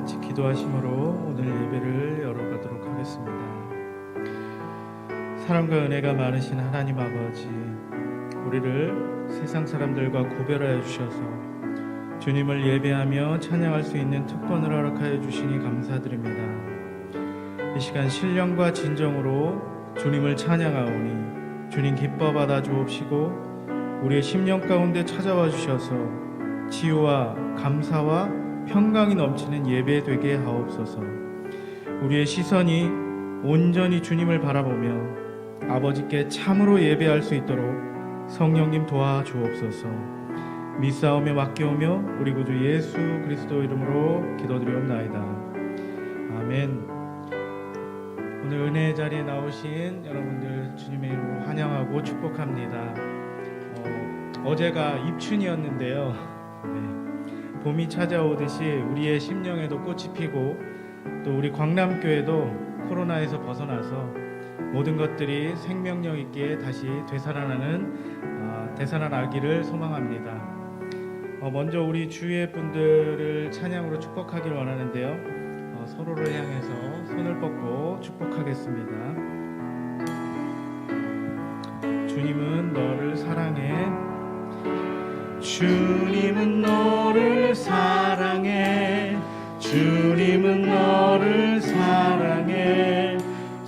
같이 기도하심으로 오늘 예배를 열어가도록 하겠습니다. 사랑과 은혜가 많으신 하나님 아버지, 우리를 세상 사람들과 구별하여 주셔서 주님을 예배하며 찬양할 수 있는 특권을 허락하여 주시니 감사드립니다. 이 시간 신령과 진정으로 주님을 찬양하오니 주님 기뻐 받아 주옵시고 우리의 심령 가운데 찾아와 주셔서 치유와 감사와 평강이 넘치는 예배 되게 하옵소서. 우리의 시선이 온전히 주님을 바라보며 아버지께 참으로 예배할 수 있도록 성령님 도와주옵소서. 믿사오며 맡기오며 우리 구주 예수 그리스도 이름으로 기도드리옵나이다. 아멘. 오늘 은혜의 자리에 나오신 여러분들 주님의 이름으로 환영하고 축복합니다. 어제가 입춘이었는데요. 봄이 찾아오듯이 우리의 심령에도 꽃이 피고 또 우리 광남교회도 코로나에서 벗어나서 모든 것들이 생명력 있게 다시 되살아나기를 소망합니다. 먼저 우리 주위의 분들을 찬양으로 축복하길 원하는데요. 서로를 향해서 손을 뻗고 축복하겠습니다. 주님은 너를 사랑해. 주님은 너를 사랑해. 주님은 너를 사랑해.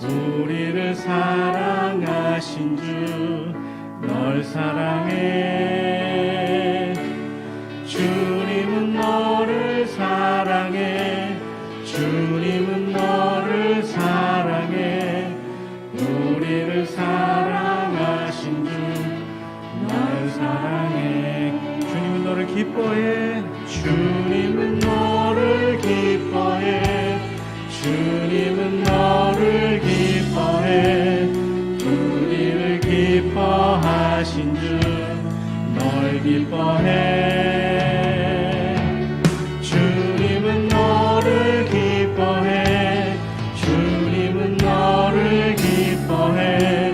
우리를 사랑하신 주 널 사랑해. 주님은 너를 사랑해. 주님은 너를 사랑해. 우리를 사랑하신 주 널 사랑해. 주님은 너를 기뻐해. 주님은 너를 기뻐해. 주님은 너를 기뻐해. 우리를 기뻐하신 주 널 기뻐해. 주님은 너를 기뻐해. 주님은 너를 기뻐해.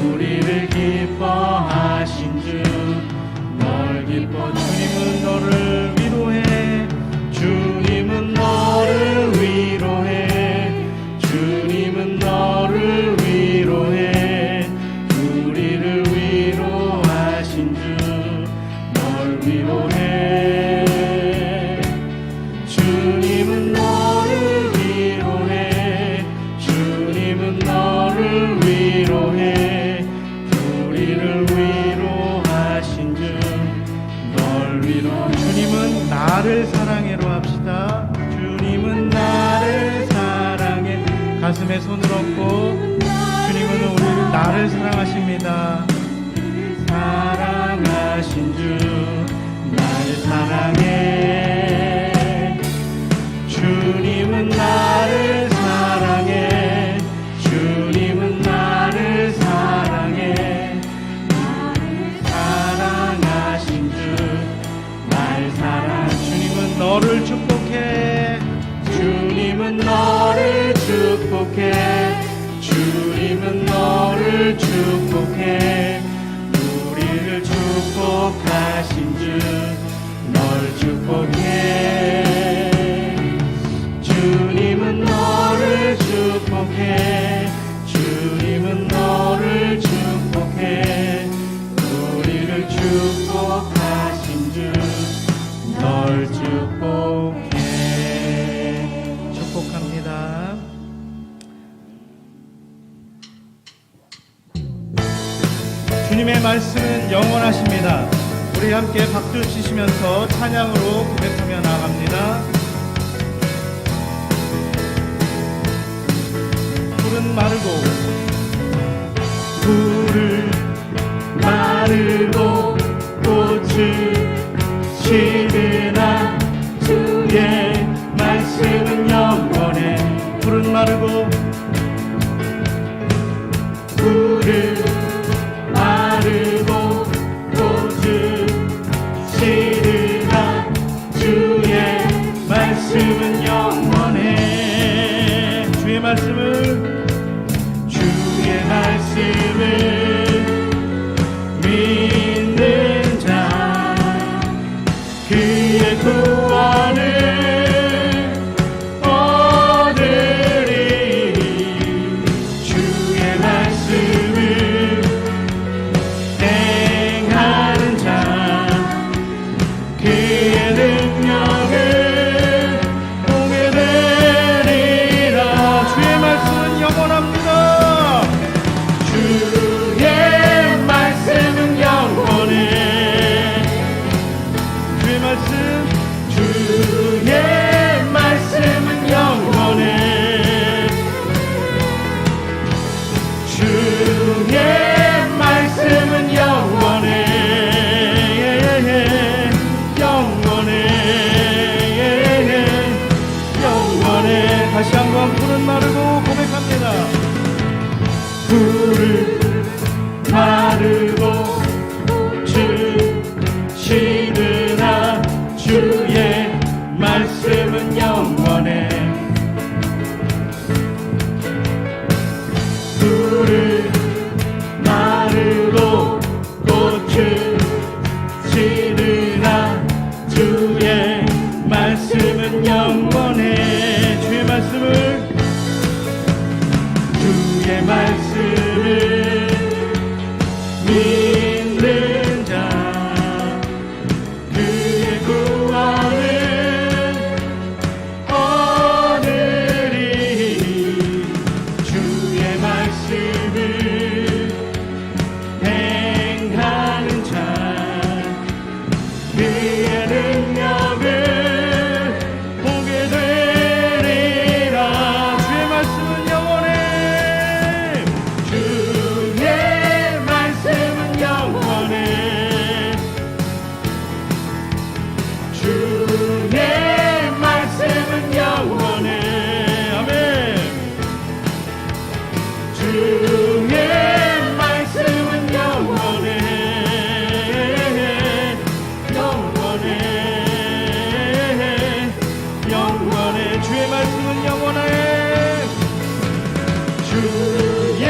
우리를 기뻐하신 주 널 기뻐. 주님은 너를 위로해. 주님은 너를 위로해. 주님은 너를 위로해. 우리를 위로하신 주 널 위로해. 주님은 너를 위로해. 주님은 너를 위로해. 우리를 위로하신 주 널 위로. 주님은 나를 사랑해로 합시다. 주님은 나를 사랑해. 가슴에 손을 얹고 주님은 우리를 나를 사랑하십니다. 사랑하신 주 날 사랑해. 주님은 나를 사랑해. 주님은 나를 사랑해. 사랑하신 주 날 사랑. 주님은 너를 축복해. 주님은 너를 축복해. 주님은 너를 축복해. 우리를 축복하신 주 널 축복해. 주님은 너를 축복해. 주님은 너를 축복해. 우리를 축복하신 주 널 축복해. 축복합니다. 주님의 말씀은 영원하십니다. 우리 함께 박수 치시면서 찬양으로 고백하며 나아갑니다. 풀은 마르고 풀을 마르고 꽃을 시드나 주의 말씀은 영원해. 풀은 마르고 풀을 마르고 꽃을 시드나 주의 말씀은 영원해. 주의 말씀을 믿는 자 그의 구원을 영원해. 주의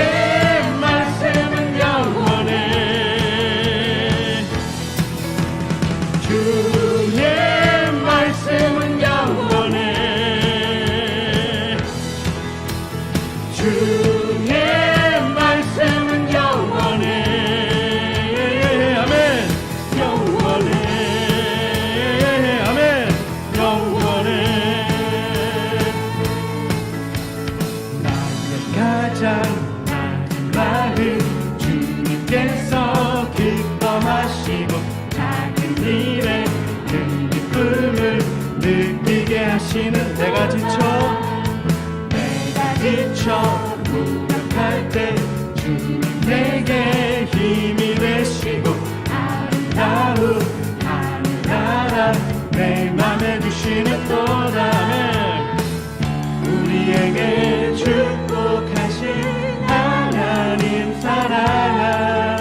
말씀은 영원해. 주의 말씀은 영원해. 주의 말씀은 영원해. 아멘. 영원해. 아멘. 영원해. 나의 가장 마음 주님께서 기뻐하시고 작은 일에 큰 기쁨을 느끼게 하시는 내가 지쳐 무력할 때 주님 내게 힘이 되시고 아름다운 하늘나라 내 맘에 주시는 도다. 우리에게 축복하신 하나님 사랑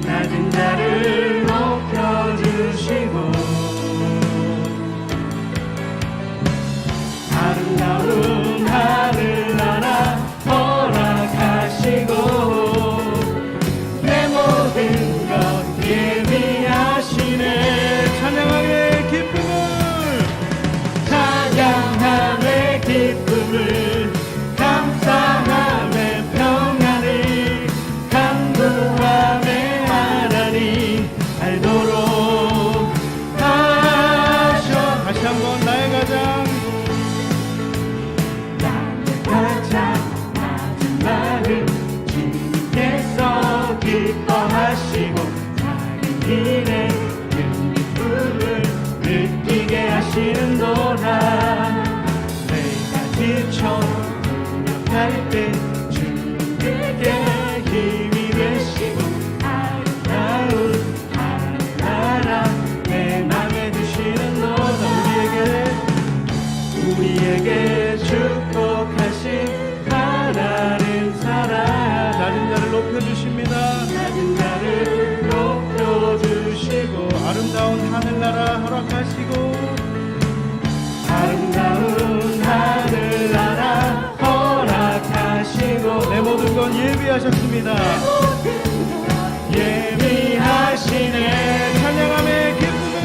낮은 자를 높여주시고 아름다운 하늘나라 허락하시고 내 모든 것 예비하시네. 찬양함의 기쁨을 찬양함의 기쁨을 감사함의 평안을 간구함의 하나님 알도록 하셔. 다시 한번 나의 가장 낮은 마음 주님께서 기뻐하시고 작은 일에 큰 기쁨을 느끼게 하시는도다. 내가 지쳐 무력할 때 주님께 힘이 되시고 아름다운 하늘나라 내 맘에 주시는도다. 우리에게 축복하신 하나님 사랑 낮은 자를 높여주십니다. 낮은 자를 높여주시고 아름다운 하늘나라 허락하시고 아름다운 하늘나라 허락하시고 내 모든 건 예비하셨습니다. 예비하시네. 찬양함의 기쁨을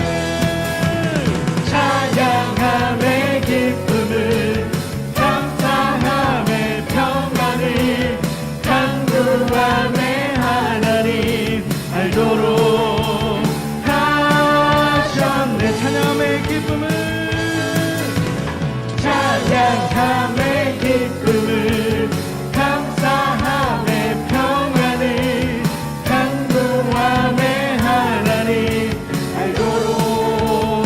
찬양함의 기쁨을 감사함의 평안을 간구함의 하나님 알도록 하셨네. 찬양함의 기쁨을 찬양함의 기쁨을 감사함의 평안을 간구함의 하나님 알도록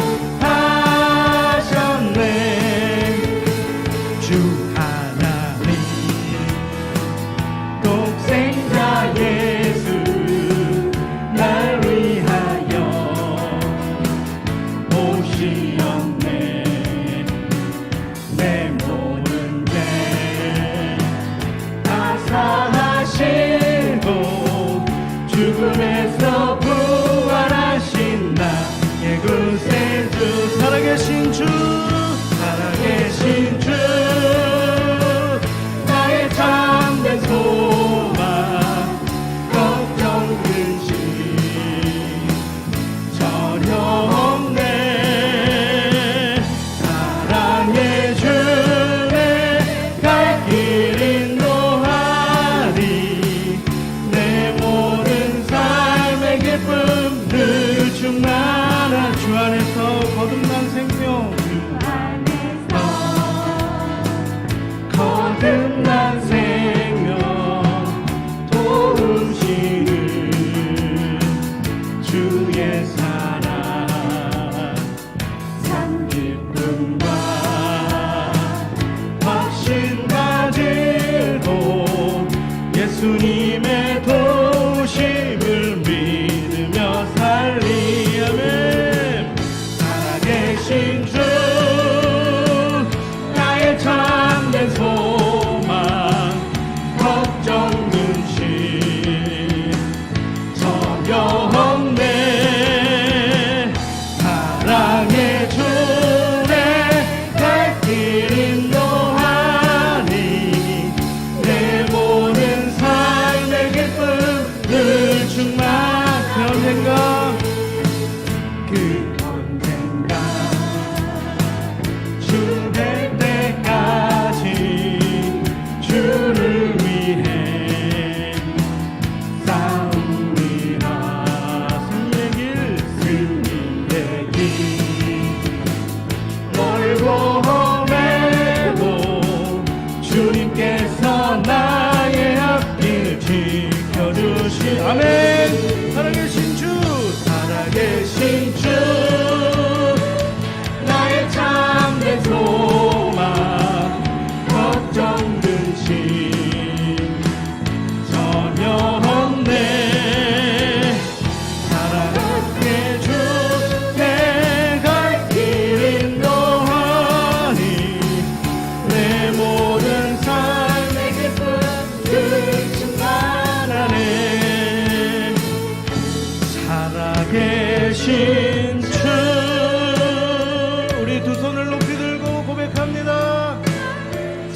하셨네. 주 하나님 독생자 예수 날 위하여 오시었네. 내 모든 죄 다 사하시고 죽음에서 부활하신 나의 구세주 살아계신 주 살아계신 주 나의 참된 소망 걱정 근심 전혀 없네. 사랑해 주네 갈 길 인도하리. 내 모든 삶의 기쁨 늘 충만한 주 안에서 거듭난 생명 거듭난 생명 도우시는 주의 사랑 참 기쁨과 확신 가지고 예수님의 도우심을 믿으며 살리아멘. 살아계신 주 나의 참된 소망 걱정 근심 전혀 없네. 사랑해 주네 갈 길 위험해도 주님께서 나의 앞길을 지켜주시. 아멘. 살아계신 주, 살아계신 주, 나의 참된 소망, 걱정 근심 전혀 없네. 사랑의 주, 내 갈 길 인도하니 내 모든 삶의 기쁨을 충만하네. 살아계신 주, 우리 두 손을 높이 들고 고백합니다.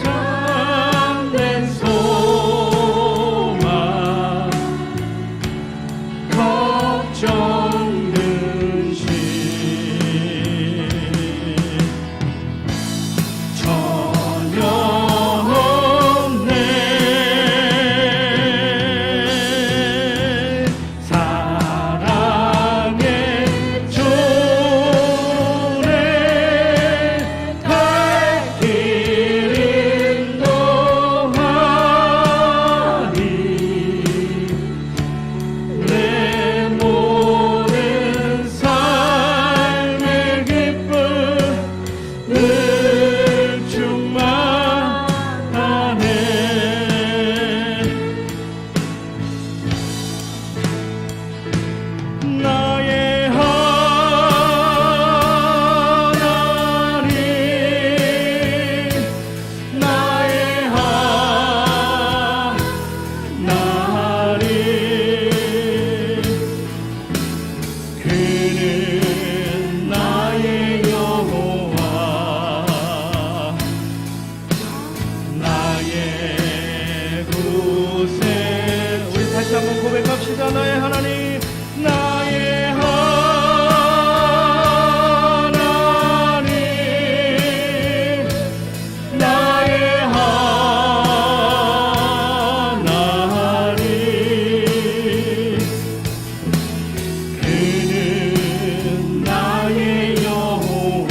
참된 소망, 걱정 근심 전혀 없네. 사랑의 주, 내 갈 길 인도하니 내 모든 삶의 기쁨을 충만하네. 나의 하나님, 나의 하나님, 그는 나의 여호와, 나의 구세. 우리 다시 한번 고백합시다. 나의 하나님, 나의 하나님, 나의 하나님, 그는 나의 여호와,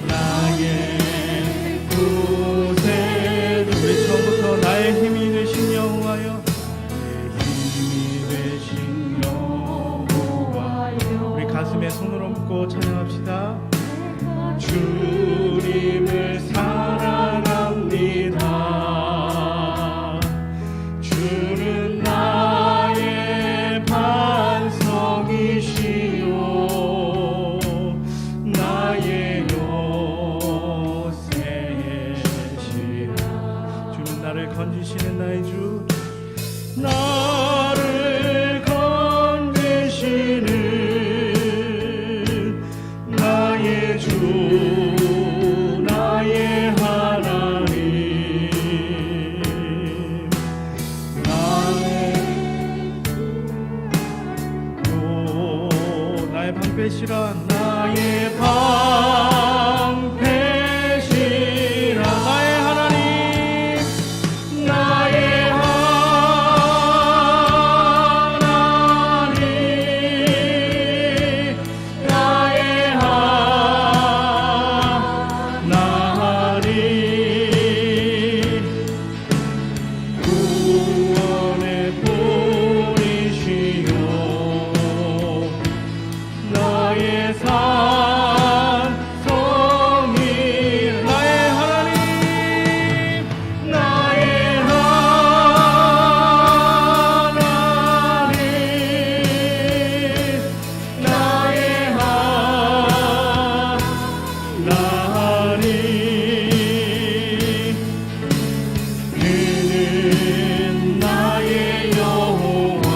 나의 구세. 우리 처음부터 나의 힘이 되신 여호와여, 힘이 되신 여호와여, 우리 가슴에 손을 얹고 찬양합시다. 주님을 사랑합니다. 주는 나의 반석이시오, 나의 요새시라. 주는 나를 건지시는 나의 주, 나를 건지시는 나의 주, 나의 하나님, 나의 방패시라. 나의 방패시라. 나의 하나님, 나의 하나님, 나의 하나님, 구원의 뿌리시오, 나의 산성이, 나의 하나님, 나의 하나님, 나의 하나님, 그는 나의 여호와,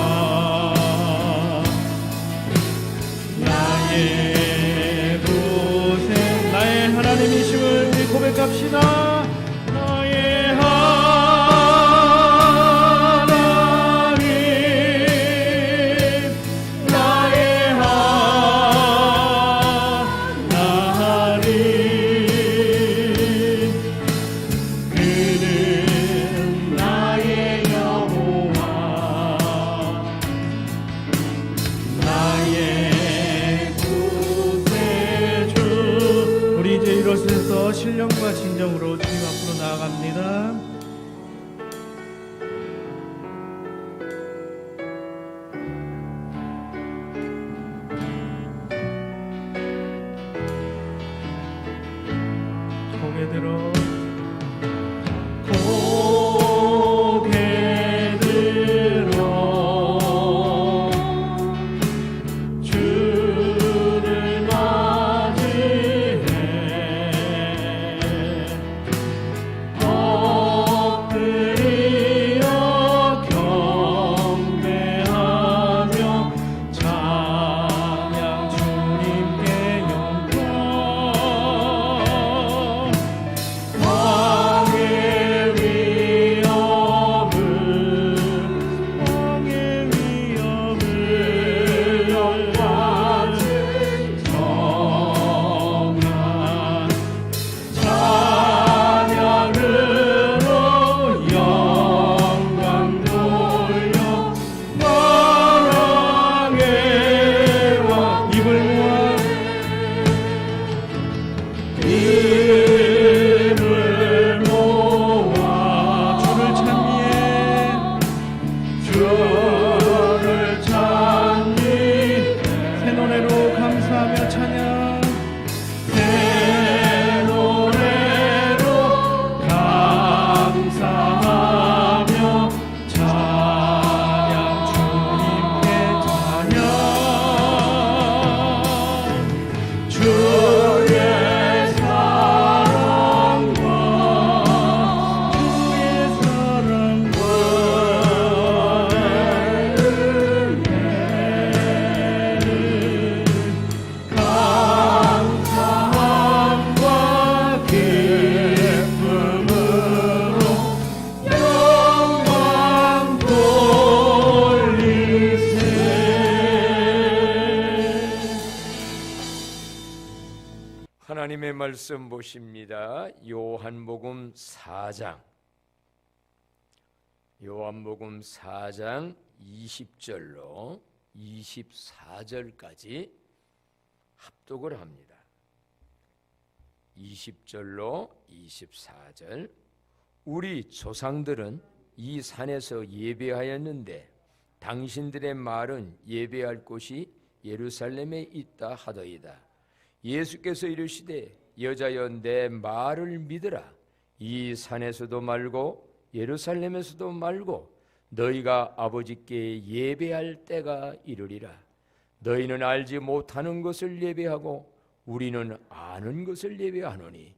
나의 구세. 나의 하나님이심을 우리 고백합시다. 나의 하나님, 나의 하나님, 그는 나의 여호와, 나의 구세. 들어 고개 들어 주를 맞이해 엎드려 경배하며 찬양 주님께 영광 왕의 위엄을 영광 정한 찬양으로 영광 돌려 만왕의 왕 입을 모아 주를 찬미해 주를 찬미해 새 노래로 감사하며 찬양 새 노래로 감사하며 찬양 주님께 찬양 주의 사랑과 감사함과 기쁨으로 영광 돌리세. 하나님의 말씀 보십니다. 요한복음 4장 20절로 24절까지 합독을 합니다. 20절로 24절 우리 조상들은 이 산에서 예배하였는데 당신들의 말은 예배할 곳이 예루살렘에 있다 하더이다. 예수께서 이르시되 여자여 내 말을 믿으라. 이 산에서도 말고 예루살렘에서도 말고 너희가 아버지께 예배할 때가 이르리라. 너희는 알지 못하는 것을 예배하고 우리는 아는 것을 예배하노니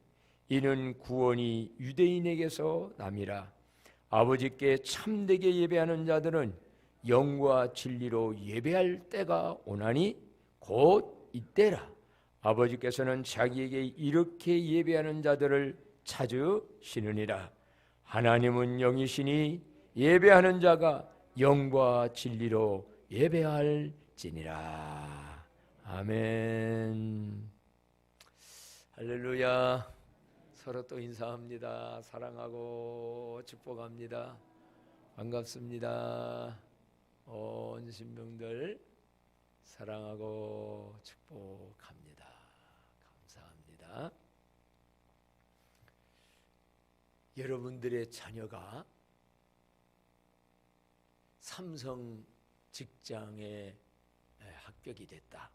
이는 구원이 유대인에게서 남이라. 아버지께 참되게 예배하는 자들은 영과 진리로 예배할 때가 오나니 곧 이때라. 아버지께서는 자기에게 이렇게 예배하는 자들을 찾으시느니라. 하나님은 영이시니 예배하는 자가 영과 진리로 예배할지니라. 아멘. 할렐루야. 서로 또 인사합니다. 사랑하고 축복합니다. 반갑습니다. 온 신명들 사랑하고 축복합니다. 감사합니다. 여러분들의 자녀가 삼성 직장에 합격이 됐다.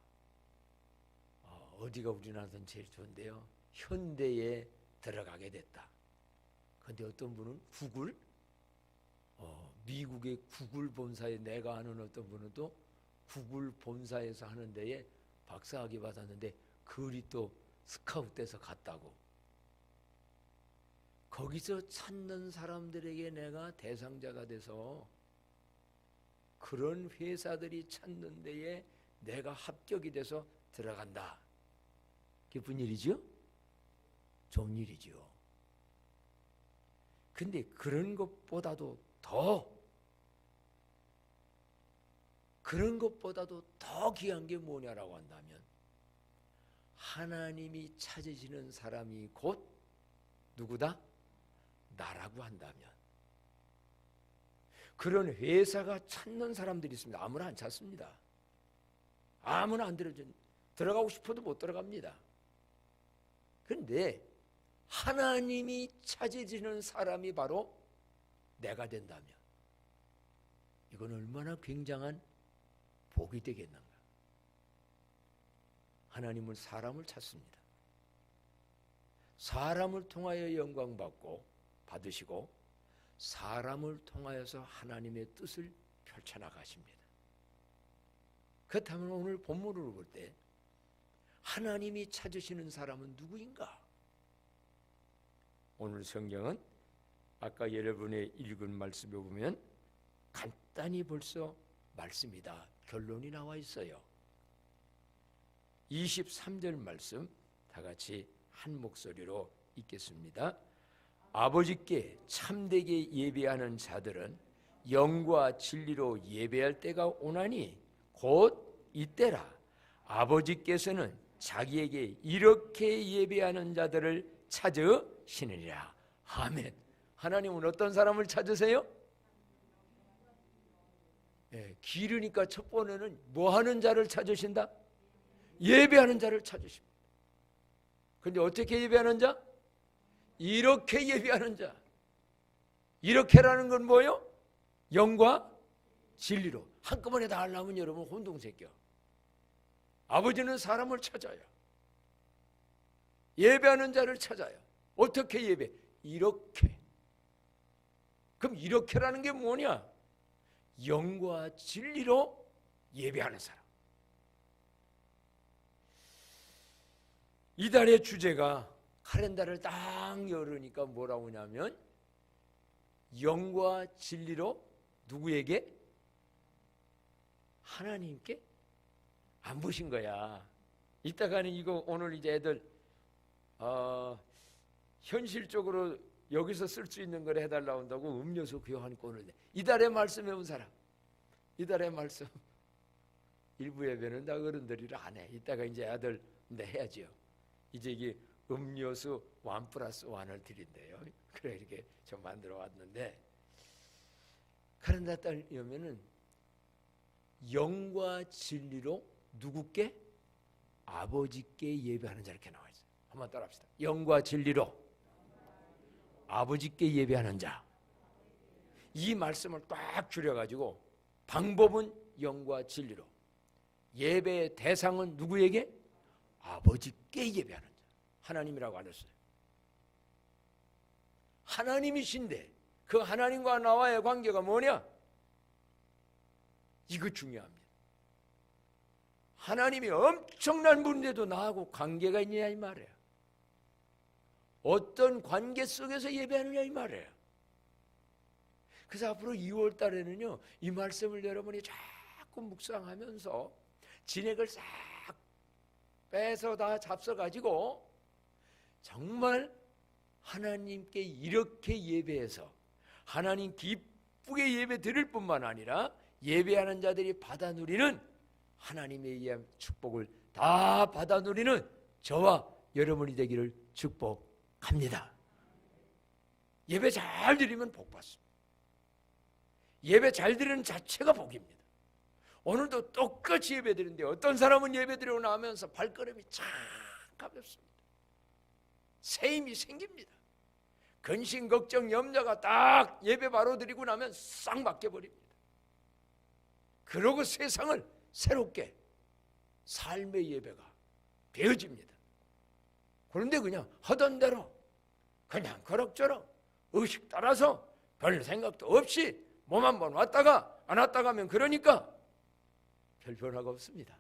어디가 우리나라에서는 제일 좋은데요? 현대에 들어가게 됐다. 그런데 어떤 분은 구글, 미국의 구글 본사에 내가 아는 어떤 분은 또 구글 본사에서 하는 데에 박사학위 받았는데 그리 또 스카웃돼서 갔다고. 거기서 찾는 사람들에게 내가 대상자가 돼서 그런 회사들이 찾는 데에 내가 합격이 돼서 들어간다. 기쁜 일이죠? 좋은 일이죠. 근데 그런 것보다도 더 귀한 게 뭐냐라고 한다면 하나님이 찾으시는 사람이 곧 누구다? 나라고 한다면 그런 회사가 찾는 사람들이 있습니다. 아무나 안 찾습니다. 아무나 안 들어가고 싶어도 못 들어갑니다. 그런데 하나님이 찾으시는 사람이 바로 내가 된다면 이건 얼마나 굉장한 복이 되겠는가. 하나님은 사람을 찾습니다. 사람을 통하여 영광 받으시고 사람을 통하여서 하나님의 뜻을 펼쳐나가십니다. 그렇다면 오늘 본문으로 볼 때 하나님이 찾으시는 사람은 누구인가? 오늘 성경은 아까 여러분의 읽은 말씀에 보면 간단히 벌써 말씀이 다 결론이 나와 있어요. 23절 말씀 다 같이 한 목소리로 읽겠습니다. 아버지께 참되게 예배하는 자들은 영과 진리로 예배할 때가 오나니 곧 이때라. 아버지께서는 자기에게 이렇게 예배하는 자들을 찾으시느니라. 아멘. 하나님은 어떤 사람을 찾으세요? 기르니까 첫 번에는 뭐 하는 자를 찾으신다? 예배하는 자를 찾으십니다. 근데 어떻게 예배하는 자? 이렇게 예배하는 자. 이렇게라는 건 뭐예요? 영과 진리로. 한꺼번에 다 하려면 여러분 혼동새겨. 아버지는 사람을 찾아요. 예배하는 자를 찾아요. 어떻게 예배? 이렇게. 그럼 이렇게라는 게 뭐냐? 영과 진리로 예배하는 사람. 이달의 주제가 칼렌더를 딱 열으니까 뭐라고 하냐면 영과 진리로 누구에게? 하나님께? 안 보신 거야. 이따가는 이거 오늘 이제 애들 현실적으로 여기서 쓸 수 있는 걸 해달라고 한다고 음료수 교환권을 내. 이달의 말씀 해온 사람. 이달의 말씀 일부 예배는 다 어른들이라 안 해. 이따가 이제 아들 해야지요. 이제 이게 음료수 1+1을 드린대요. 그래 이렇게 좀 만들어 왔는데 카렌다 따르면은 영과 진리로 누구께? 아버지께 예배하는 자 이렇게 나와 있어요. 한번 따라합시다. 영과 진리로 아버지께 예배하는 자. 이 말씀을 딱 줄여가지고 방법은 영과 진리로, 예배의 대상은 누구에게? 아버지께 예배하는 자. 하나님이라고 안 했어요. 하나님이신데 그 하나님과 나와의 관계가 뭐냐? 이거 중요합니다. 하나님이 엄청난 분인데도 나하고 관계가 있느냐 이 말이에요. 어떤 관계 속에서 예배하느냐 이 말이에요. 그래서 앞으로 2월 달에는요 이 말씀을 여러분이 자꾸 묵상하면서 진액을 싹 빼서 다 잡숴가지고 정말 하나님께 이렇게 예배해서 하나님 기쁘게 예배 드릴 뿐만 아니라 예배하는 자들이 받아 누리는 하나님에 의한 축복을 다 받아 누리는 저와 여러분이 되기를 축복합니다. 예배 잘 드리면 복 받습니다. 예배 잘 드리는 자체가 복입니다. 오늘도 똑같이 예배 드리는데 어떤 사람은 예배 드리고 나면서 발걸음이 참 가볍습니다. 새 힘이 생깁니다. 근심, 걱정, 염려가 딱 예배 바로 드리고 나면 싹 맡겨버립니다. 그러고 세상을 새롭게 삶의 예배가 되어집니다. 그런데 그냥 하던 대로 그냥 그럭저럭 의식 따라서 별 생각도 없이 몸 한번 왔다가 안 왔다가 하면 그러니까 별 변화가 없습니다.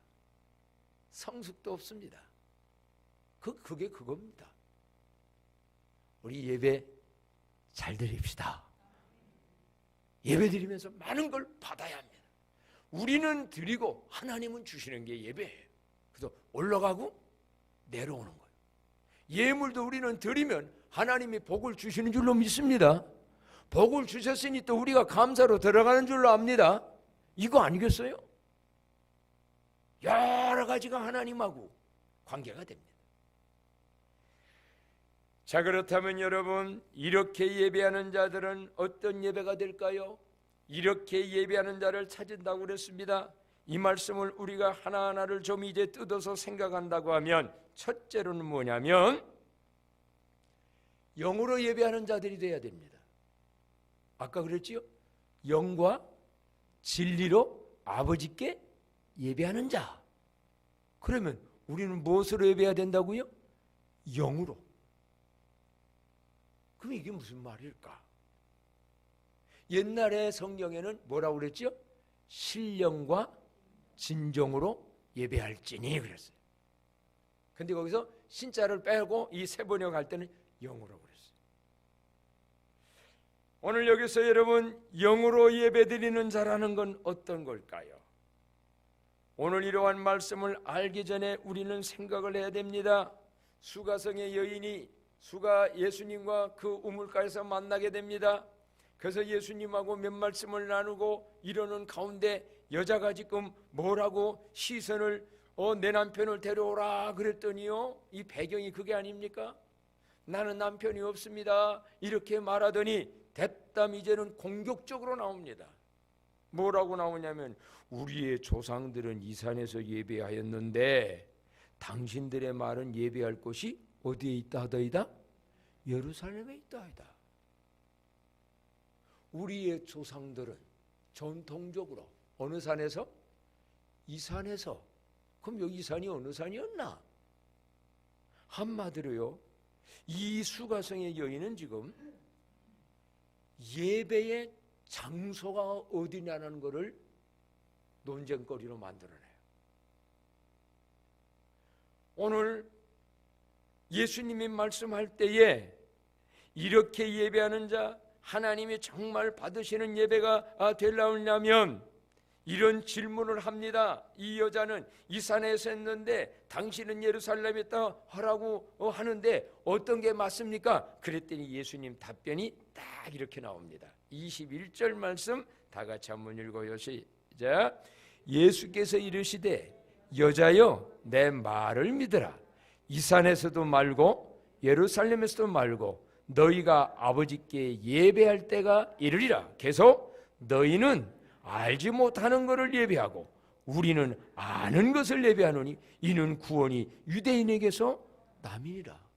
성숙도 없습니다. 그게 그겁니다. 우리 예배 잘 드립시다. 예배 드리면서 많은 걸 받아야 합니다. 우리는 드리고 하나님은 주시는 게 예배예요. 그래서 올라가고 내려오는 거예요. 예물도 우리는 드리면 하나님이 복을 주시는 줄로 믿습니다. 복을 주셨으니 또 우리가 감사로 들어가는 줄로 압니다. 이거 아니겠어요? 여러 가지가 하나님하고 관계가 됩니다. 자, 그렇다면 여러분, 이렇게 예배하는 자들은 어떤 예배가 될까요? 이렇게 예배하는 자를 찾은다고 그랬습니다. 이 말씀을 우리가 하나하나를 좀 이제 뜯어서 생각한다고 하면 첫째로는 뭐냐면 영으로 예배하는 자들이 돼야 됩니다. 아까 그랬지요? 영과 진리로 아버지께 예배하는 자. 그러면 우리는 무엇으로 예배해야 된다고요? 영으로. 그럼 이게 무슨 말일까? 옛날에 성경에는 뭐라고 그랬죠? 신령과 진정으로 예배할지니 그랬어요. 근데 거기서 신자를 빼고 이 세 번역 할 때는 영으로 그랬어요. 오늘 여기서 여러분 영으로 예배드리는 자라는 건 어떤 걸까요? 오늘 이러한 말씀을 알기 전에 우리는 생각을 해야 됩니다. 수가성의 여인이 수가 예수님과 그 우물가에서 만나게 됩니다. 그래서 예수님하고 몇 말씀을 나누고 이러는 가운데 여자가 지금 뭐라고 시선을 내 남편을 데려오라 그랬더니요, 이 배경이 그게 아닙니까? 나는 남편이 없습니다 이렇게 말하더니 대담 이제는 공격적으로 나옵니다. 뭐라고 나오냐면 우리의 조상들은 이 산에서 예배하였는데 당신들의 말은 예배할 곳이 어디에 있다 하더이다? 예루살렘에 있다 하이다. 우리의 조상들은 전통적으로 어느 산에서? 이 산에서. 그럼 여기 이 산이 어느 산이었나? 한마디로요, 이 수가성의 여인은 지금 예배의 장소가 어디냐는 것을 논쟁거리로 만들어내요. 오늘 예수님이 말씀할 때에 이렇게 예배하는 자, 하나님이 정말 받으시는 예배가 되려면 이런 질문을 합니다. 이 여자는 이 산에서 했는데 당신은 예루살렘에 있다 하라고 하는데 어떤 게 맞습니까? 그랬더니 예수님 답변이 딱 이렇게 나옵니다. 21절 말씀 다 같이 한번 읽어요. 시작. 예수께서 이르시되 여자여 내 말을 믿으라. 이 산에서도 말고 예루살렘에서도 말고 너희가 아버지께 예배할 때가 이르리라. 계속 너희는 알지 못하는 것을 예배하고 우리는 아는 것을 예배하노니 이는 구원이 유대인에게서 남이니라.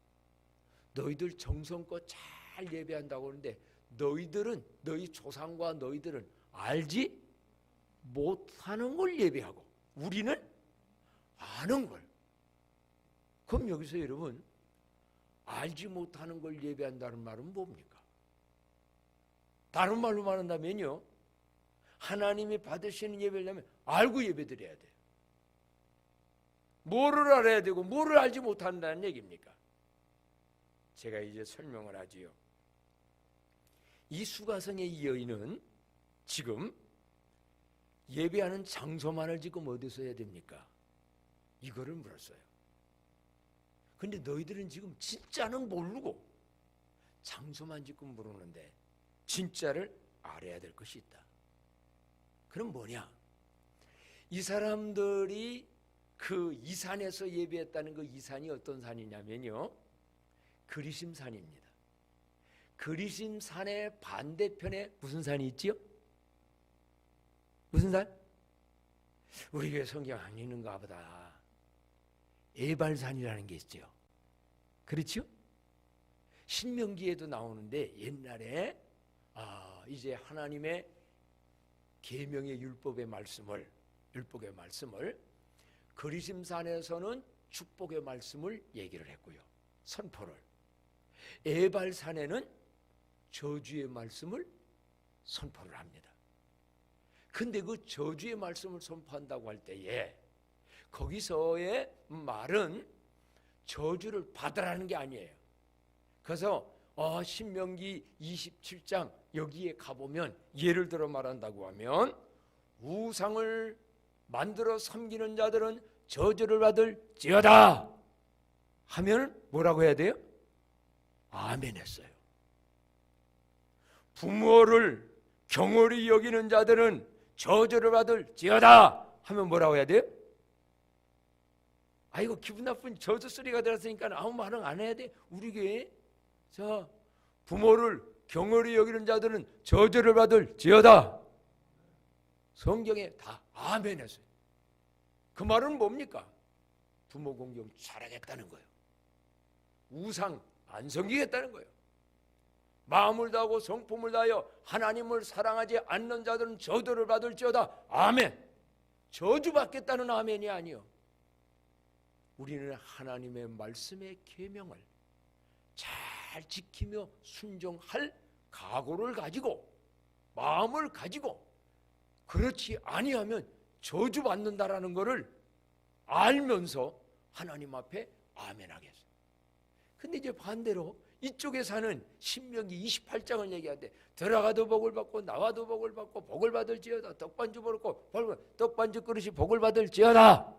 너희들 정성껏 잘 예배한다고 하는데 너희들은, 너희 조상과 너희들은 알지 못하는 걸 예배하고 우리는 아는 걸. 그럼 여기서 여러분 알지 못하는 걸 예배한다는 말은 뭡니까? 다른 말로 말한다면요, 하나님이 받으시는 예배려면 알고 예배드려야 돼요. 뭐를 알아야 되고 뭐를 알지 못한다는 얘기입니까? 제가 이제 설명을 하지요. 이 수가성의 이 여인은 지금 예배하는 장소만을 지금 어디서 해야 됩니까? 이거를 물었어요. 근데 너희들은 지금 진짜는 모르고 장소만 지금 물었는데 진짜를 알아야 될 것이 있다. 그럼 뭐냐? 이 사람들이 그 이산에서 예배했다는 그 이산이 어떤 산이냐면요, 그리심산입니다. 그리심산의 반대편에 무슨 산이 있지요? 무슨 산? 우리 교회 성경 안 읽는가 보다. 에발산이라는 게 있죠. 그렇죠? 신명기에도 나오는데 옛날에 이제 하나님의 계명의 율법의 말씀을 그리심산에서는 축복의 말씀을 얘기를 했고요, 선포를. 에발산에는 저주의 말씀을 선포를 합니다. 근데 그 저주의 말씀을 선포한다고 할 때에 거기서의 말은 저주를 받으라는 게 아니에요. 그래서 신명기 27장 여기에 가보면 예를 들어 말한다고 하면 우상을 만들어 섬기는 자들은 저주를 받을지어다 하면 뭐라고 해야 돼요? 아멘 했어요. 부모를 경홀히 여기는 자들은 저주를 받을지어다 하면 뭐라고 해야 돼요? 아이고 기분 나쁜 저주 소리가 들었으니까 아무 말은 안 해야 돼. 우리 교회 자, 부모를 경홀히 여기는 자들은 저주를 받을지어다. 성경에 다 아멘 했어요. 그 말은 뭡니까? 부모 공경 잘하겠다는 거예요. 우상 안 섬기겠다는 거예요. 마음을 다하고 성품을 다하여 하나님을 사랑하지 않는 자들은 저주를 받을지어다. 아멘. 저주받겠다는 아멘이 아니요, 우리는 하나님의 말씀의 계명을 잘 잘 지키며 순종할 각오를 가지고 마음을 가지고 그렇지 아니하면 저주받는다라는 것을 알면서 하나님 앞에 아멘하겠어요. 근데 이제 반대로 이쪽에 사는 신명기 28장을 얘기하는데 들어가도 복을 받고 나와도 복을 받고 복을 받을지어다. 떡반주 먹고 떡반주 그릇이 복을 받을지어다.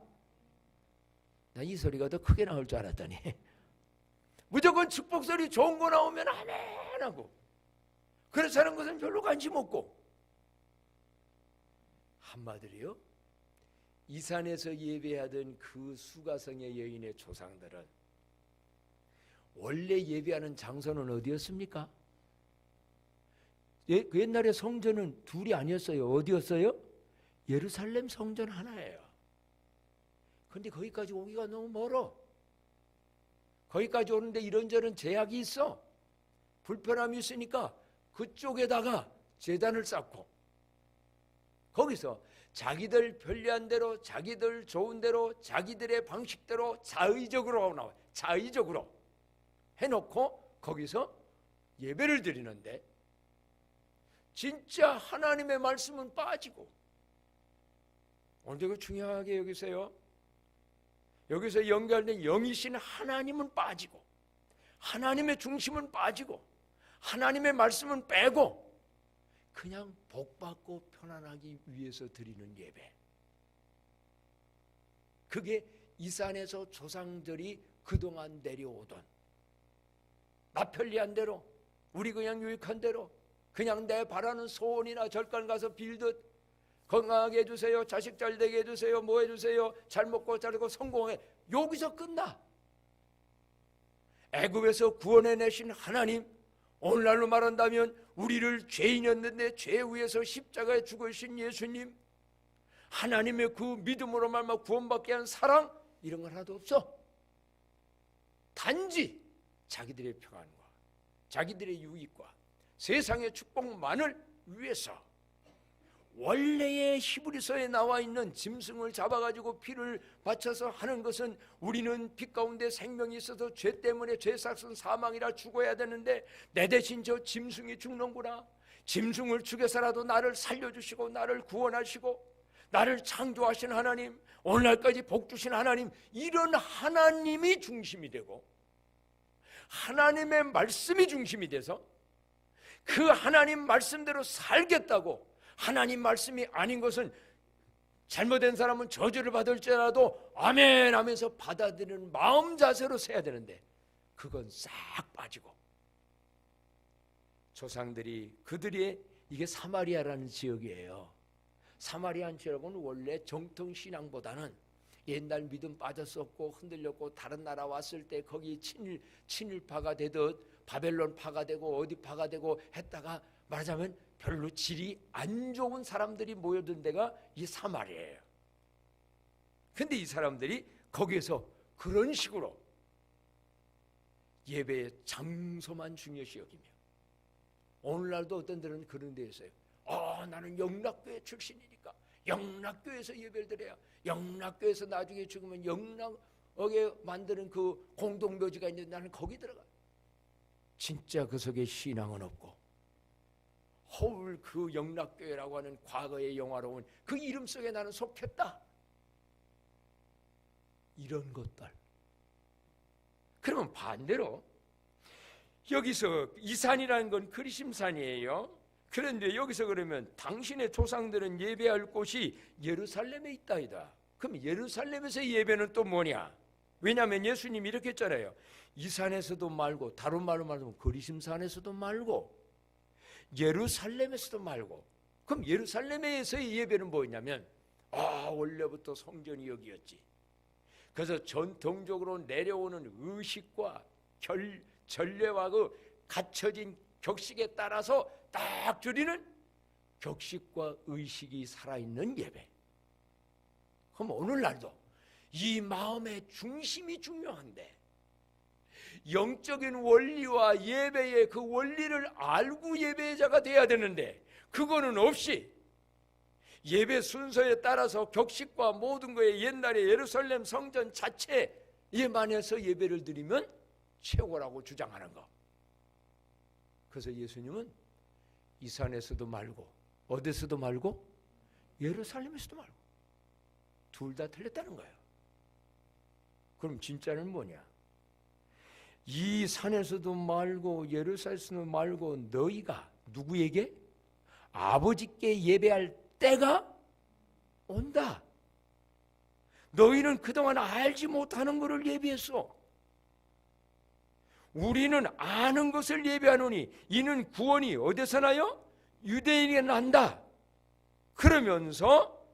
나 이 소리가 더 크게 나올 줄 알았더니 무조건 축복 소리 좋은 거 나오면 아멘 하고 그래서 하는 것은 별로 관심 없고 한마디로요 이 산에서 예배하던 그 수가성의 여인의 조상들은 원래 예배하는 장소는 어디였습니까? 그 옛날에 성전은 둘이 아니었어요. 어디였어요? 예루살렘 성전 하나예요. 그런데 거기까지 오기가 너무 멀어. 거기까지 오는데 이런저런 제약이 있어. 불편함이 있으니까 그쪽에다가 제단을 쌓고 거기서 자기들 편리한 대로 자기들 좋은 대로 자기들의 방식대로 자의적으로 나와. 자의적으로 해놓고 거기서 예배를 드리는데 진짜 하나님의 말씀은 빠지고 오늘 이거 중요하게 여기서요. 여기서 연결된 영이신 하나님은 빠지고 하나님의 중심은 빠지고 하나님의 말씀은 빼고 그냥 복받고 편안하기 위해서 드리는 예배. 그게 이 산에서 조상들이 그동안 내려오던 나 편리한 대로 우리 그냥 유익한 대로 그냥 내 바라는 소원이나 절간 가서 빌듯 건강하게 해주세요. 자식 잘 되게 해주세요. 뭐 해주세요. 잘 먹고 잘 되고 성공해. 여기서 끝나. 애굽에서 구원해내신 하나님 오늘날로 말한다면 우리를 죄인이었는데 죄 위에서 십자가에 죽으신 예수님 하나님의 그 믿음으로 말미암아 구원받게 한 사랑 이런 건 하나도 없어. 단지 자기들의 평안과 자기들의 유익과 세상의 축복만을 위해서 원래의 히브리서에 나와 있는 짐승을 잡아가지고 피를 바쳐서 하는 것은 우리는 빛 가운데 생명이 있어서 죄 때문에 죄 삭은 사망이라 죽어야 되는데 내 대신 저 짐승이 죽는구나. 짐승을 죽여서라도 나를 살려주시고 나를 구원하시고 나를 창조하신 하나님 오늘날까지 복 주신 하나님 이런 하나님이 중심이 되고 하나님의 말씀이 중심이 돼서 그 하나님 말씀대로 살겠다고 하나님 말씀이 아닌 것은 잘못된 사람은 저주를 받을지라도 아멘 하면서 받아들이는 마음 자세로 서야 되는데 그건 싹 빠지고 조상들이 그들이 이게 사마리아라는 지역이에요. 사마리아 지역은 원래 정통 신앙보다는 옛날 믿음 빠졌었고 흔들렸고 다른 나라 왔을 때 거기 친일파가 되듯 바벨론파가 되고 어디파가 되고 했다가 말하자면 별로 질이 안 좋은 사람들이 모여든 데가 이 사마리아예요. 근데 이 사람들이 거기에서 그런 식으로 예배의 장소만 중요시 여기며 오늘날도 어떤 데는 그런 데 있어요. 나는 영락교회 출신이니까 영락교회에서 예배를 드려야 영락교회에서 나중에 죽으면 영락에 만드는 그 공동묘지가 있는데 나는 거기 들어가. 진짜 그 속에 신앙은 없고 허울 그 영락교회라고 하는 과거의 영화로운 그 이름 속에 나는 속했다. 이런 것들. 그러면 반대로 여기서 이 산이라는 건 그리심산이에요. 그런데 여기서 그러면 당신의 조상들은 예배할 곳이 예루살렘에 있다이다. 그럼 예루살렘에서 예배는 또 뭐냐? 왜냐하면 예수님이 이렇게 했잖아요. 이 산에서도 말고 다른 말로 말하면 그리심산에서도 말고 예루살렘에서도 말고 그럼 예루살렘에서의 예배는 뭐였냐면 원래부터 성전이 여기였지. 그래서 전통적으로 내려오는 의식과 전례와 그 갖춰진 격식에 따라서 딱 드리는 격식과 의식이 살아있는 예배. 그럼 오늘날도 이 마음의 중심이 중요한데 영적인 원리와 예배의 그 원리를 알고 예배자가 돼야 되는데 그거는 없이 예배 순서에 따라서 격식과 모든 거에 옛날에 예루살렘 성전 자체에만 해서 예배를 드리면 최고라고 주장하는 거. 그래서 예수님은 이 산에서도 말고 어디서도 말고 예루살렘에서도 말고 둘 다 틀렸다는 거예요. 그럼 진짜는 뭐냐? 이 산에서도 말고 예루살렘에서도 말고 너희가 누구에게? 아버지께 예배할 때가 온다. 너희는 그동안 알지 못하는 것을 예배했어. 우리는 아는 것을 예배하노니 이는 구원이 어디서 나요? 유대인에게 난다. 그러면서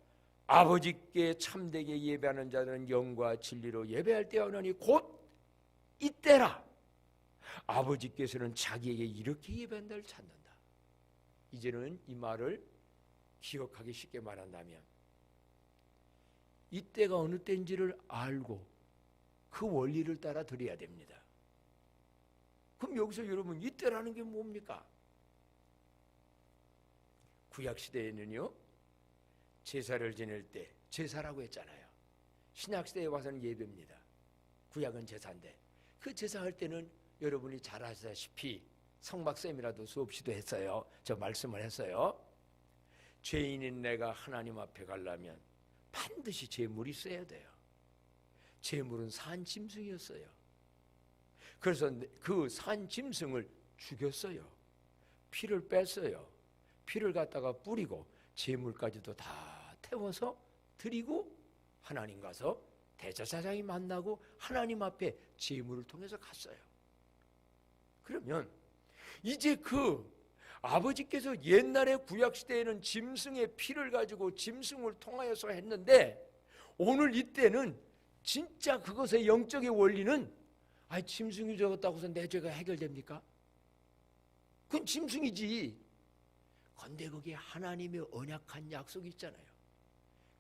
아버지께 참되게 예배하는 자는 영과 진리로 예배할 때가 오나니 곧 이때라. 아버지께서는 자기에게 이렇게 예배한다를 찾는다. 이제는 이 말을 기억하기 쉽게 말한다면 이때가 어느 때인지를 알고 그 원리를 따라 드려야 됩니다. 그럼 여기서 여러분 이때라는 게 뭡니까? 구약시대에는요 제사를 지낼 때 제사라고 했잖아요. 신약시대에 와서는 예배입니다. 구약은 제사인데 그 제사할 때는 여러분이 잘 아시다시피 성박쌤이라도 수업시도 했어요. 저 말씀을 했어요. 죄인인 내가 하나님 앞에 가려면 반드시 제물이 있어야 돼요. 제물은 산 짐승이었어요. 그래서 그 산 짐승을 죽였어요. 피를 뺐어요. 피를 갖다가 뿌리고 제물까지도 다 태워서 드리고 하나님 가서 대제사장이 만나고 하나님 앞에 제물을 통해서 갔어요. 그러면 이제 그 아버지께서 옛날에 구약시대에는 짐승의 피를 가지고 짐승을 통하여서 했는데 오늘 이때는 진짜 그것의 영적의 원리는 짐승이 죽었다고 해서 내 죄가 해결됩니까? 그건 짐승이지. 그런데 거기에 하나님의 언약한 약속이 있잖아요.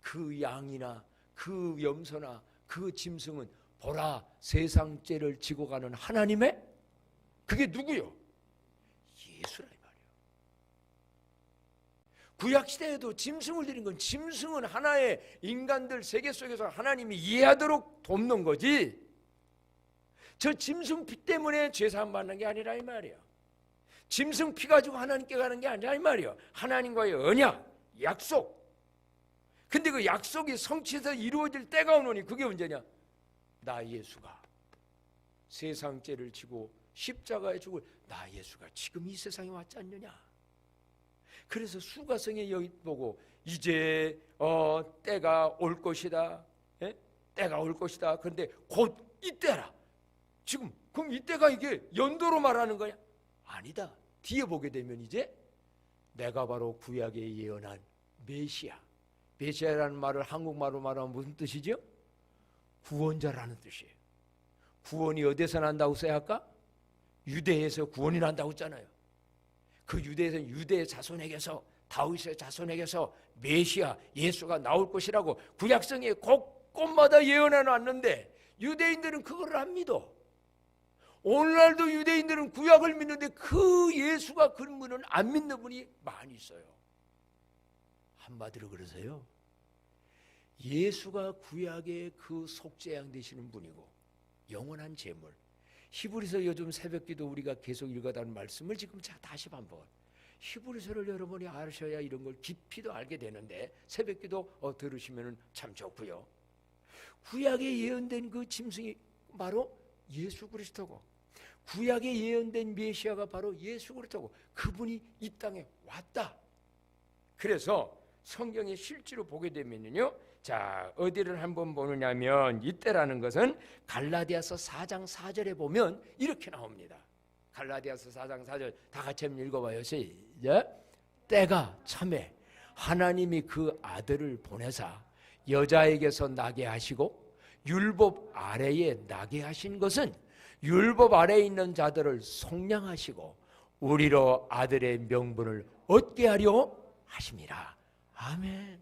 그 양이나 그 염소나 그 짐승은 보라 세상 죄를 지고 가는 하나님의 그게 누구요? 예수라 이 말이에요. 구약시대에도 짐승을 드린 건 짐승은 하나의 인간들 세계 속에서 하나님이 이해하도록 돕는 거지 저 짐승 피 때문에 죄사함 받는 게 아니라 이 말이에요. 짐승 피 가지고 하나님께 가는 게 아니라 이 말이에요. 하나님과의 언약, 약속. 근데 그 약속이 성취해서 이루어질 때가 오노니 그게 언제냐? 나 예수가 세상 죄를 지고 십자가에 죽을 나 예수가 지금 이 세상에 왔지 않느냐? 그래서 수가성에 여기 보고 이제 때가 올 것이다. 예? 때가 올 것이다. 그런데 곧 이때라. 지금 그럼 이때가 이게 연도로 말하는 거야? 아니다. 뒤에 보게 되면 이제 내가 바로 구약에 예언한 메시아. 메시아라는 말을 한국말로 말하면 무슨 뜻이죠? 구원자라는 뜻이에요. 구원이 어디서 난다고 써야 할까? 유대에서 구원이 난다고 했잖아요. 그 유대에서 유대 자손에게서 다윗의 자손에게서 메시아 예수가 나올 것이라고 구약성에 곳곳마다 예언해 놨는데 유대인들은 그걸 안 믿어. 오늘날도 유대인들은 구약을 믿는데 그 예수가 그런 분은 안 믿는 분이 많이 있어요. 한마디로 그러세요. 예수가 구약의 그 속죄양 되시는 분이고 영원한 제물. 히브리서 요즘 새벽기도 우리가 계속 읽어다는 말씀을 지금 다시 한번 히브리서를 여러분이 아셔야 이런 걸 깊이도 알게 되는데 새벽기도 들으시면 참 좋고요. 구약에 예언된 그 짐승이 바로 예수 그리스도고 구약에 예언된 메시아가 바로 예수 그리스도고 그분이 이 땅에 왔다. 그래서 성경에 실제로 보게 되면요. 자, 어디를 한번 보느냐면 이때라는 것은 갈라디아서 4장 4절에 보면 이렇게 나옵니다. 갈라디아서 4장 4절 다 같이 한번 읽어봐요. 시작. 때가 참에 하나님이 그 아들을 보내사 여자에게서 나게 하시고 율법 아래에 나게 하신 것은 율법 아래에 있는 자들을 속량하시고 우리로 아들의 명분을 얻게 하려 하심이라. 아멘.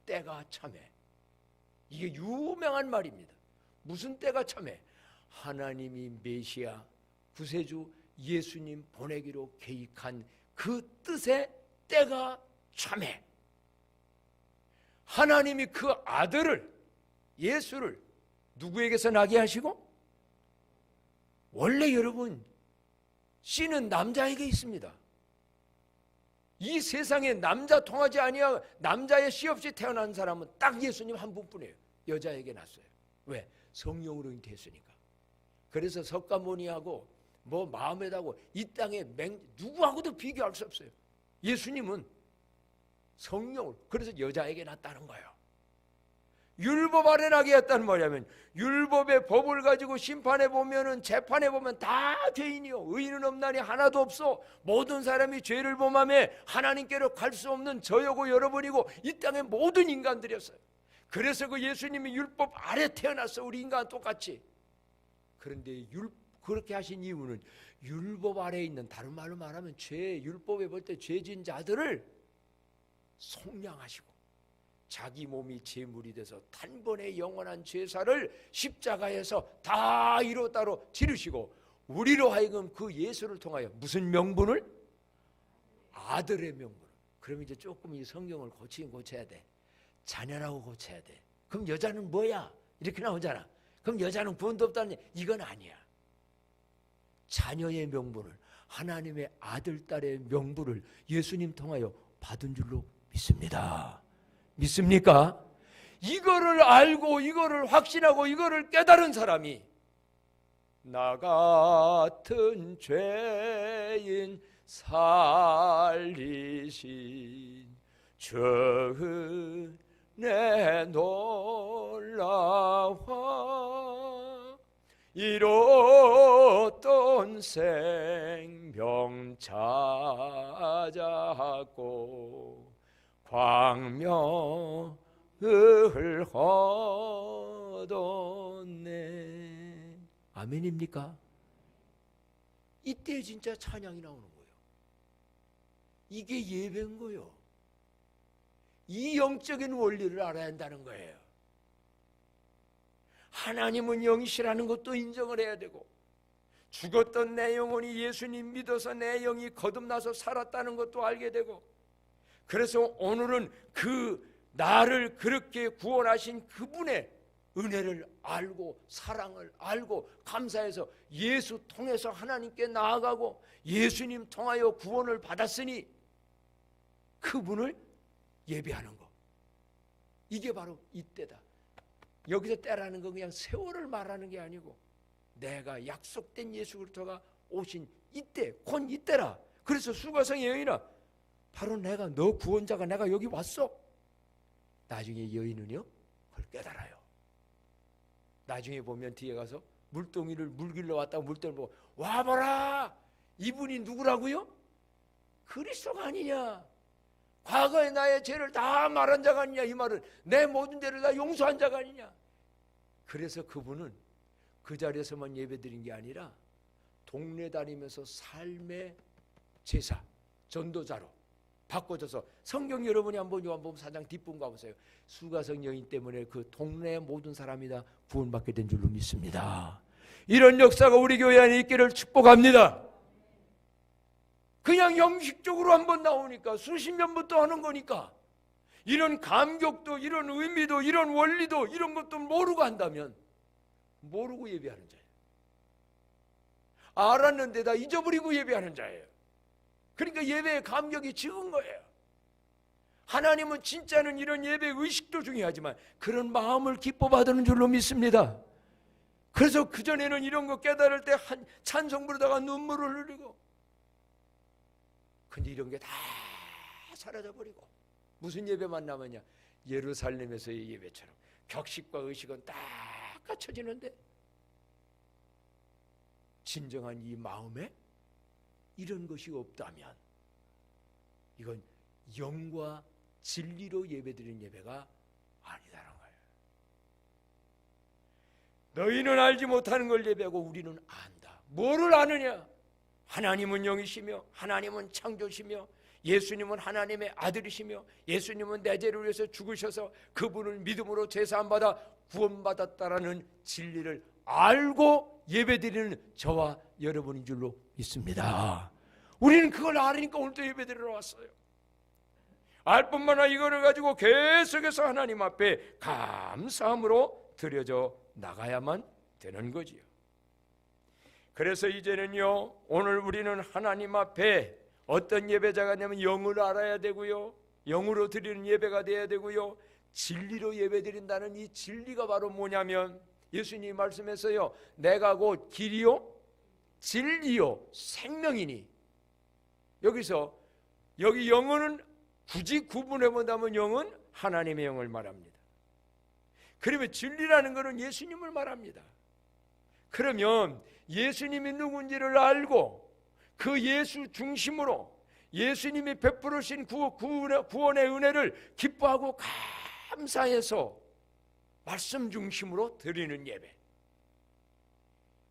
때가 참에. 이게 유명한 말입니다. 무슨 때가 참에? 하나님이 메시아 구세주 예수님 보내기로 계획한 그 뜻의 때가 참에. 하나님이 그 아들을 예수를 누구에게서 나게 하시고 원래 여러분 씨는 남자에게 있습니다. 이 세상에 남자 통하지 아니하 남자의 씨 없이 태어난 사람은 딱 예수님 한 분뿐이에요. 여자에게 났어요. 왜? 성령으로 잉태했으니까. 그래서 석가모니하고 뭐 마음에다고 이 땅에 누구하고도 비교할 수 없어요. 예수님은 성령을, 그래서 여자에게 났다는 거예요. 율법 아래 나게 했다는 뭐냐면, 율법의 법을 가지고 심판해 보면은, 재판해 보면 다 죄인이요 의인은 없나니 하나도 없어. 모든 사람이 죄를 범하며 하나님께로 갈 수 없는 저여고 여러분이고 이 땅의 모든 인간들이었어요. 그래서 그 예수님이 율법 아래 태어났어. 우리 인간 똑같이. 그런데 그렇게 하신 이유는 율법 아래에 있는, 다른 말로 말하면 율법에 볼 때 죄진 자들을 속량하시고 자기 몸이 제물이 돼서 단번에 영원한 죄사를 십자가에서 다 이루었다로 지르시고, 우리로 하여금 그 예수를 통하여 무슨 명분을? 아들의 명분. 그럼 이제 조금 이 성경을 고치긴 고쳐야 돼. 자녀라고 고쳐야 돼. 그럼 여자는 뭐야? 이렇게 나오잖아. 그럼 여자는 구원도 없다는, 이건 아니야. 자녀의 명분을, 하나님의 아들, 딸의 명분을 예수님 통하여 받은 줄로 믿습니다. 믿습니까? 이거를 알고 이거를 확신하고 이거를 깨달은 사람이 나 같은 죄인 살리신 주 은혜 놀라워 이뤘던 생명 찾았고 광명을 얻었네. 아멘입니까? 이때 진짜 찬양이 나오는 거예요. 이게 예배인 거예요. 이 영적인 원리를 알아야 한다는 거예요. 하나님은 영이시라는 것도 인정을 해야 되고, 죽었던 내 영혼이 예수님 믿어서 내 영이 거듭나서 살았다는 것도 알게 되고, 그래서 오늘은 그 나를 그렇게 구원하신 그분의 은혜를 알고 사랑을 알고 감사해서 예수 통해서 하나님께 나아가고 예수님 통하여 구원을 받았으니 그분을 예배하는 거, 이게 바로 이때다. 여기서 때라는 건 그냥 세월을 말하는 게 아니고 내가 약속된 예수 그리스도가 오신 이때, 곧 이때라. 그래서 수가성의 여인아, 바로 내가, 너 구원자가 내가 여기 왔어. 나중에 여인은요 그걸 깨달아요. 나중에 보면 뒤에 가서 물동이를 물길러 왔다고 물동이를 보고, 와봐라, 이분이 누구라고요? 그리스도가 아니냐, 과거에 나의 죄를 다 말한 자가 아니냐, 이 말은 내 모든 죄를 다 용서한 자가 아니냐. 그래서 그분은 그 자리에서만 예배드린 게 아니라 동네 다니면서 삶의 제사, 전도자로 바꿔줘서, 성경 여러분이 한번 요한복음 4장 뒷부분 가보세요. 수가성 여인 때문에 그 동네의 모든 사람이 다 구원받게 된 줄로 믿습니다. 이런 역사가 우리 교회 안에 있기를 축복합니다. 그냥 형식적으로 한번 나오니까 수십 년부터 하는 거니까 이런 감격도 이런 의미도 이런 원리도 이런 것도 모르고 한다면 모르고 예배하는 자예요. 알았는데 다 잊어버리고 예배하는 자예요. 그러니까 예배의 감격이 적은 거예요. 하나님은 진짜는 이런 예배 의식도 중요하지만 그런 마음을 기뻐 받는 줄로 믿습니다. 그래서 그전에는 이런 거 깨달을 때 찬송 부르다가 눈물을 흘리고, 근데 이런 게 다 사라져버리고 무슨 예배만 남았냐, 예루살렘에서의 예배처럼 격식과 의식은 딱 갖춰지는데 진정한 이 마음에 이런 것이 없다면 이건 영과 진리로 예배드리는 예배가 아니다라는 거예요. 너희는 알지 못하는 걸 예배하고 우리는 안다. 뭐를 아느냐? 하나님은 영이시며 하나님은 창조시며 예수님은 하나님의 아들이시며 예수님은 내 죄를 위해서 죽으셔서 그분을 믿음으로 제사함 받아 구원받았다라는 진리를 알고 예배드리는 저와 여러분인 줄로 믿습니다. 우리는 그걸 알으니까 오늘도 예배드리러 왔어요. 알 뿐만 아니라 이거를 가지고 계속해서 하나님 앞에 감사함으로 드려져 나가야만 되는 거지요. 그래서 이제는요, 오늘 우리는 하나님 앞에 어떤 예배자가 되냐면 영을 알아야 되고요, 영으로 드리는 예배가 돼야 되고요, 진리로 예배드린다는 이 진리가 바로 뭐냐면 예수님이 말씀했어요. 내가 곧 길이요 진리요 생명이니. 여기서 여기 영은 굳이 구분해 본다면 영은 하나님의 영을 말합니다. 그러면 진리라는 것은 예수님을 말합니다. 그러면 예수님이 누군지를 알고 그 예수 중심으로 예수님이 베풀으신 구원의 은혜를 기뻐하고 감사해서 말씀 중심으로 드리는 예배.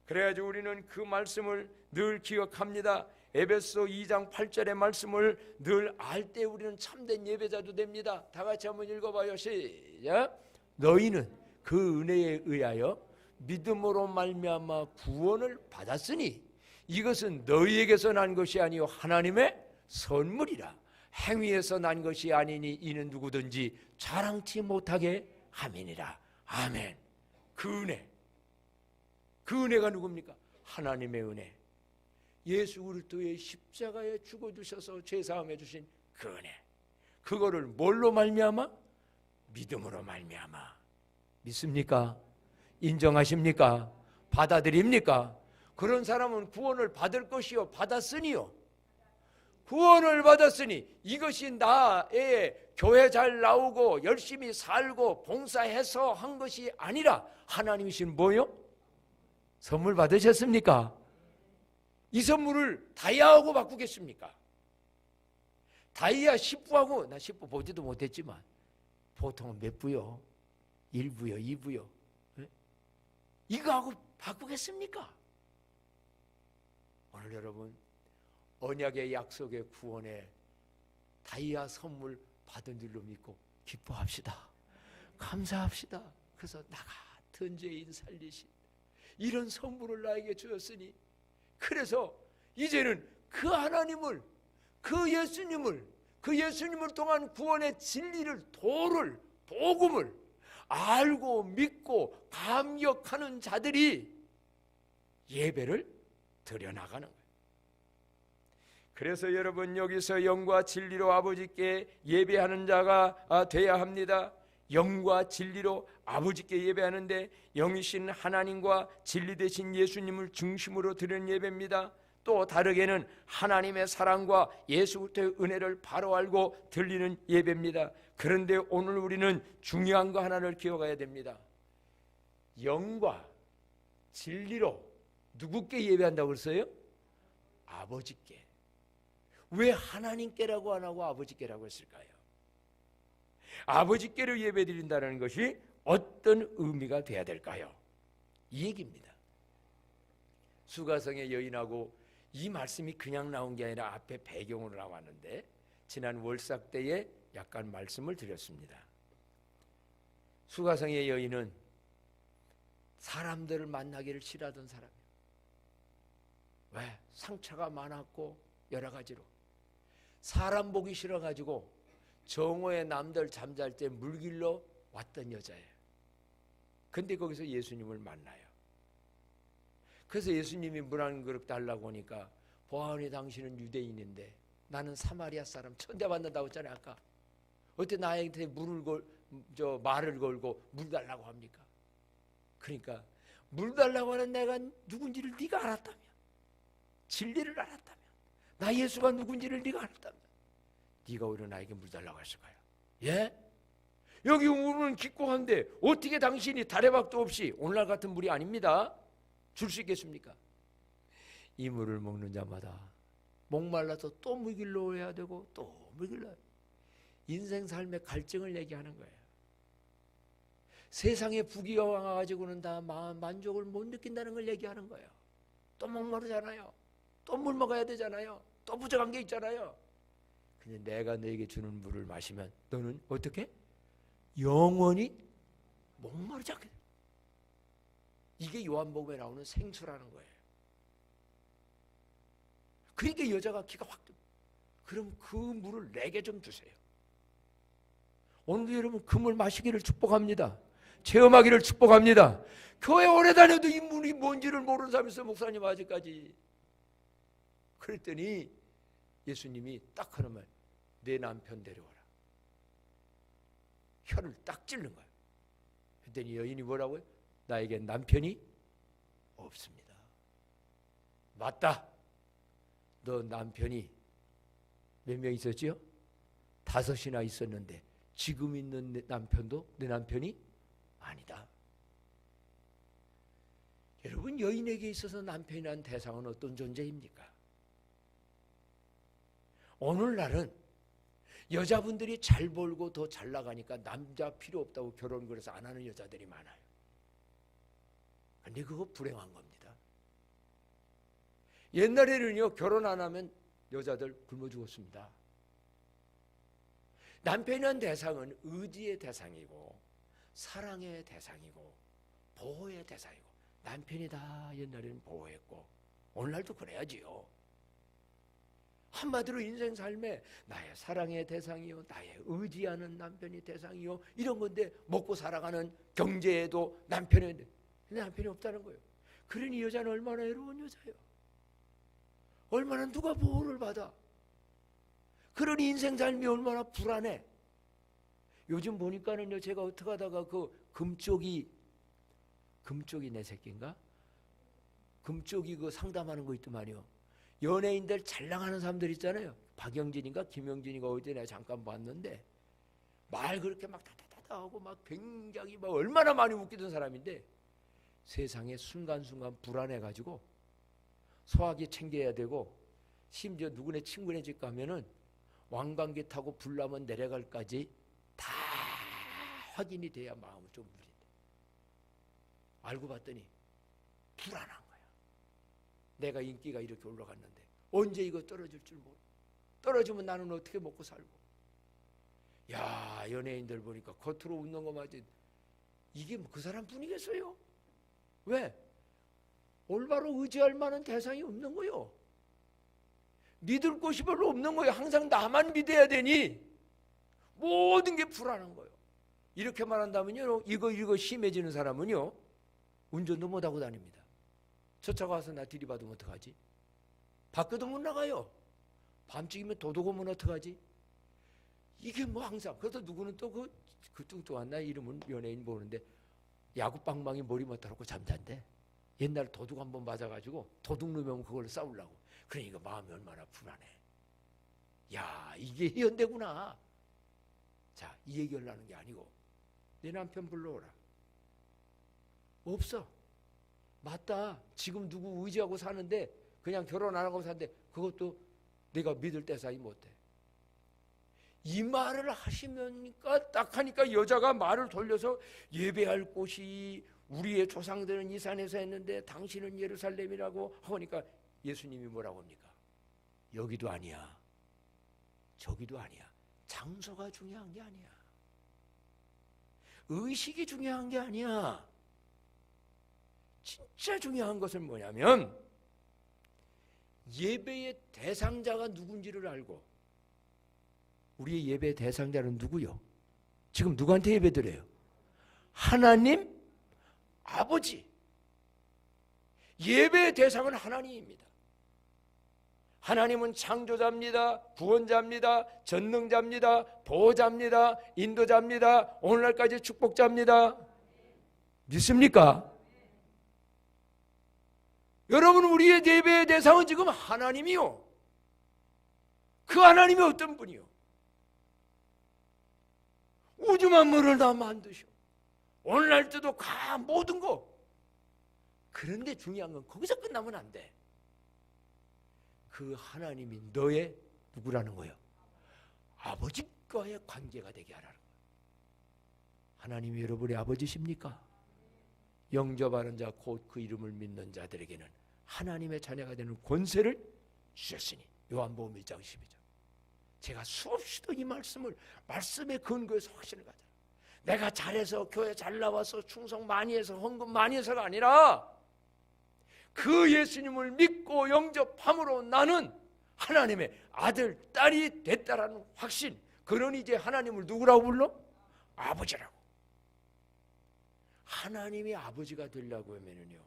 그래야지 우리는 그 말씀을 늘 기억합니다. 에베소 2장 8절의 말씀을 늘 알 때 우리는 참된 예배자도 됩니다. 다 같이 한번 읽어봐요. 시작. 너희는 그 은혜에 의하여 믿음으로 말미암아 구원을 받았으니 이것은 너희에게서 난 것이 아니요 하나님의 선물이라. 행위에서 난 것이 아니니 이는 누구든지 자랑치 못하게 함이니라. 아멘. 그 은혜, 그 은혜가 누굽니까? 하나님의 은혜. 예수 그리스도의 십자가에 죽어주셔서 죄사함해 주신 그 은혜. 그거를 뭘로 말미암아? 믿음으로 말미암아. 믿습니까? 인정하십니까? 받아들입니까? 그런 사람은 구원을 받을 것이요 받았으니요. 구원을 받았으니 이것이 나의 교회 잘 나오고 열심히 살고 봉사해서 한 것이 아니라 하나님이신 뭐요? 선물 받으셨습니까? 이 선물을 다이아하고 바꾸겠습니까? 다이아 10부하고, 나 10부 보지도 못했지만 보통은 몇 부요? 1부요, 2부요. 이거하고 바꾸겠습니까? 오늘 여러분 언약의 약속의 구원에 다이아 선물 받은 줄로 믿고 기뻐합시다. 감사합시다. 그래서 나 같은 죄인 살리신 이런 선물을 나에게 주었으니, 그래서 이제는 그 하나님을, 그 예수님을 통한 구원의 진리를, 도를, 복음을 알고 믿고 감격하는 자들이 예배를 드려나가는 거예요. 그래서 여러분 여기서 영과 진리로 아버지께 예배하는 자가 돼야 합니다. 영과 진리로 아버지께 예배하는데 영이신 하나님과 진리 되신 예수님을 중심으로 드리는 예배입니다. 또 다르게는 하나님의 사랑과 예수 그리스도의 은혜를 바로 알고 드리는 예배입니다. 그런데 오늘 우리는 중요한 거 하나를 기억해야 됩니다. 영과 진리로 누구께 예배한다고 그랬어요? 아버지께. 왜 하나님께라고 안 하고 아버지께라고 했을까요? 아버지께로 예배드린다는 것이 어떤 의미가 돼야 될까요? 이 얘기입니다. 수가성의 여인하고 이 말씀이 그냥 나온 게 아니라 앞에 배경으로 나왔는데 지난 월삭 때에 약간 말씀을 드렸습니다. 수가성의 여인은 사람들을 만나기를 싫어하던 사람이에요. 왜? 상처가 많았고 여러 가지로 사람 보기 싫어가지고 정오에 남들 잠잘 때 물길로 왔던 여자예요. 근데 거기서 예수님을 만나요. 그래서 예수님이 물 한 그릇 달라고 하니까 보아하니 당신은 유대인인데 나는 사마리아 사람, 천대받는다고 했잖아요 아까. 어떻게 나한테 말을 걸고 물 달라고 합니까? 그러니까 물 달라고 하는 내가 누군지를 네가 알았다면, 진리를 알았다면, 나 예수가 누군지를 네가 알았다면 네가 오히려 나에게 물 달라고 했을까요? 예? 여기 물은 깊고 한데 어떻게 당신이 다래박도 없이, 오늘날 같은 물이 아닙니다, 줄 수 있겠습니까? 이 물을 먹는 자마다 목말라서 또 물길로 해야 되고 또 물길로, 인생 삶의 갈증을 얘기하는 거예요. 세상의 부귀영화 가지고는 다 만족을 못 느낀다는 걸 얘기하는 거예요. 또 목마르잖아요. 또 물 먹어야 되잖아요. 또 부족한 게 있잖아요. 근데 내가 너에게 주는 물을 마시면 너는 어떻게? 영원히 목마르지 않게. 이게 요한복음에 나오는 생수라는 거예요. 그러니까 여자가 기가 확 듭니다. 그럼 그 물을 내게 좀 주세요. 오늘도 여러분 그 물 마시기를 축복합니다. 체험하기를 축복합니다. 교회 오래 다녀도 인물이 뭔지를 모르는 사람이 있어요. 목사님 아직까지. 그랬더니 예수님이 딱 하는 말, 내 남편 데려와라. 혀를 딱 찔른 거예요. 그랬더니 여인이 뭐라고요? 나에겐 남편이 없습니다. 맞다. 너 남편이 몇 명 있었지요? 5이나 있었는데 지금 있는 내 남편도 내 남편이 아니다. 여러분, 여인에게 있어서 남편이라는 대상은 어떤 존재입니까? 오늘날은 여자분들이 잘 벌고 더 잘 나가니까 남자 필요 없다고 결혼 그래서 안 하는 여자들이 많아요. 근데 그거 불행한 겁니다. 옛날에는요, 결혼 안 하면 여자들 굶어 죽었습니다. 남편이라는 대상은 의지의 대상이고 사랑의 대상이고 보호의 대상이고, 남편이 다 옛날에는 보호했고 오늘날도 그래야지요. 한마디로 인생 삶에 나의 사랑의 대상이요, 나의 의지하는 남편이 대상이요, 이런 건데 먹고 살아가는 경제에도 남편이 없다는 거예요. 그러니 여자는 얼마나 외로운 여자예요. 얼마나 누가 보호를 받아. 그러니 인생 삶이 얼마나 불안해. 요즘 보니까는요, 제가 어떻게 하다가 그 금쪽이 내 새끼인가? 금쪽이 그 상담하는 거 있더만요. 연예인들 잘 나가는 사람들 있잖아요. 박영진인가 김영진인가 어제 내가 잠깐 봤는데 말 그렇게 막 다다다다 하고 막 굉장히 막 얼마나 많이 웃기던 사람인데 세상에 순간순간 불안해가지고 소화기 챙겨야 되고, 심지어 누구네 친구네 집 가면은 왕관기 타고 불나면 내려갈까지 다 확인이 돼야 마음을 좀 누린대. 알고 봤더니 불안한 거야. 내가 인기가 이렇게 올라갔는데 언제 이거 떨어질 줄 모르고, 떨어지면 나는 어떻게 먹고 살고. 야, 연예인들 보니까 겉으로 웃는 거 맞지, 이게 그 사람 뿐이겠어요? 왜? 올바로 의지할 만한 대상이 없는 거요. 믿을 곳이 별로 없는 거예요. 항상 나만 믿어야 되니 모든 게 불안한 거예요. 이렇게 말한다면요, 이거 심해지는 사람은요, 운전도 못하고 다닙니다. 저 차가 와서 나 들이받으면 어떡하지? 밖에도 못 나가요. 밤중이면 도둑 오면 어떡하지? 이게 뭐 항상. 그래서 누구는 또 그 뚱뚱한 나 이름은 연예인 보는데 야구방망이 머리 맞다놓고 잠잔대. 옛날에 도둑 한번 맞아가지고 도둑 놈이 그걸로 싸우려고. 그러니까 마음이 얼마나 불안해. 야, 이게 현대구나. 자, 이 얘기를 하는 게 아니고 내 남편 불러오라. 없어. 맞다. 지금 누구 의지하고 사는데 그냥 결혼 안 하고 사는데 그것도 내가 믿을 대상이 못해. 이 말을 하시면니까 딱 하니까 여자가 말을 돌려서 예배할 곳이 우리의 조상들은 이 산에서 했는데 당신은 예루살렘이라고 하니까 예수님이 뭐라고 합니까? 여기도 아니야, 저기도 아니야. 장소가 중요한 게 아니야. 의식이 중요한 게 아니야. 진짜 중요한 것은 뭐냐면 예배의 대상자가 누군지를 알고. 우리의 예배 대상자는 누구요? 지금 누구한테 예배 드려요? 하나님 아버지. 예배의 대상은 하나님입니다. 하나님은 창조자입니다. 구원자입니다. 전능자입니다. 보호자입니다. 인도자입니다. 오늘날까지 축복자입니다. 믿습니까? 여러분, 우리의 예배의 대상은 지금 하나님이요. 그 하나님이 어떤 분이요? 우주 만물을 다 만드셔. 오늘날도 가 모든 거. 그런데 중요한 건 거기서 끝나면 안 돼. 그 하나님이 너의 누구라는 거예요? 아버지과의 관계가 되게 하라는 거예요. 하나님이 여러분의 아버지십니까? 영접하는 자 곧 그 이름을 믿는 자들에게는 하나님의 자녀가 되는 권세를 주셨으니. 요한복음 1장 12절. 제가 수없이도 이 말씀에 근거해서 확신을 가져요. 내가 잘해서 교회 잘 나와서 충성 많이 해서 헌금 많이 해서가 아니라 그 예수님을 믿고 영접함으로 나는 하나님의 아들, 딸이 됐다라는 확신. 그러니 이제 하나님을 누구라고 불러? 아버지라고. 하나님이 아버지가 되려고 하면은요,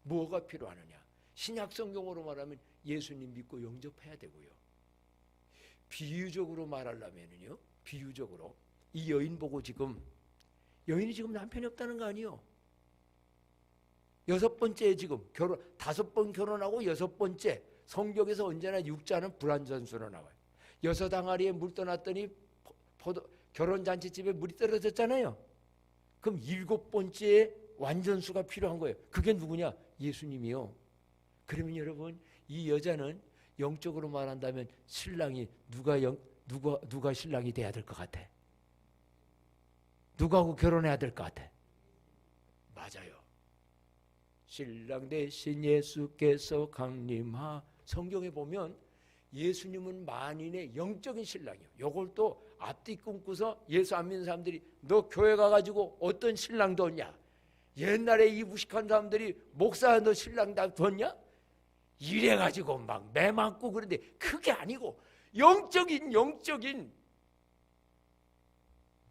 뭐가 필요하느냐? 신약 성경으로 말하면 예수님 믿고 영접해야 되고요. 비유적으로 말하려면은요, 비유적으로 이 여인 보고 지금 여인이 지금 남편이 없다는 거 아니요? 6번째 지금 결혼 5번 결혼하고 6번째. 성경에서 언제나 육자는 불완전수로 나와요. 6 항아리에 물 떠났더니 결혼잔치집에 물이 떨어졌잖아요. 그럼 7번째에 완전수가 필요한 거예요. 그게 누구냐? 예수님이요. 그러면 여러분, 이 여자는 영적으로 말한다면 신랑이 누가 신랑이 돼야 될 것 같아? 누구하고 결혼해야 될 것 같아? 맞아요. 신랑 대신 예수께서 강림하. 성경에 보면 예수님은 만인의 영적인 신랑이요. 요걸 또 앞뒤 끊고서 예수 안 믿는 사람들이 너 교회 가가지고 어떤 신랑 뒀냐? 옛날에 이 무식한 사람들이 목사 너 신랑 다 뒀냐? 이래가지고 막 매맞고 그런데 그게 아니고 영적인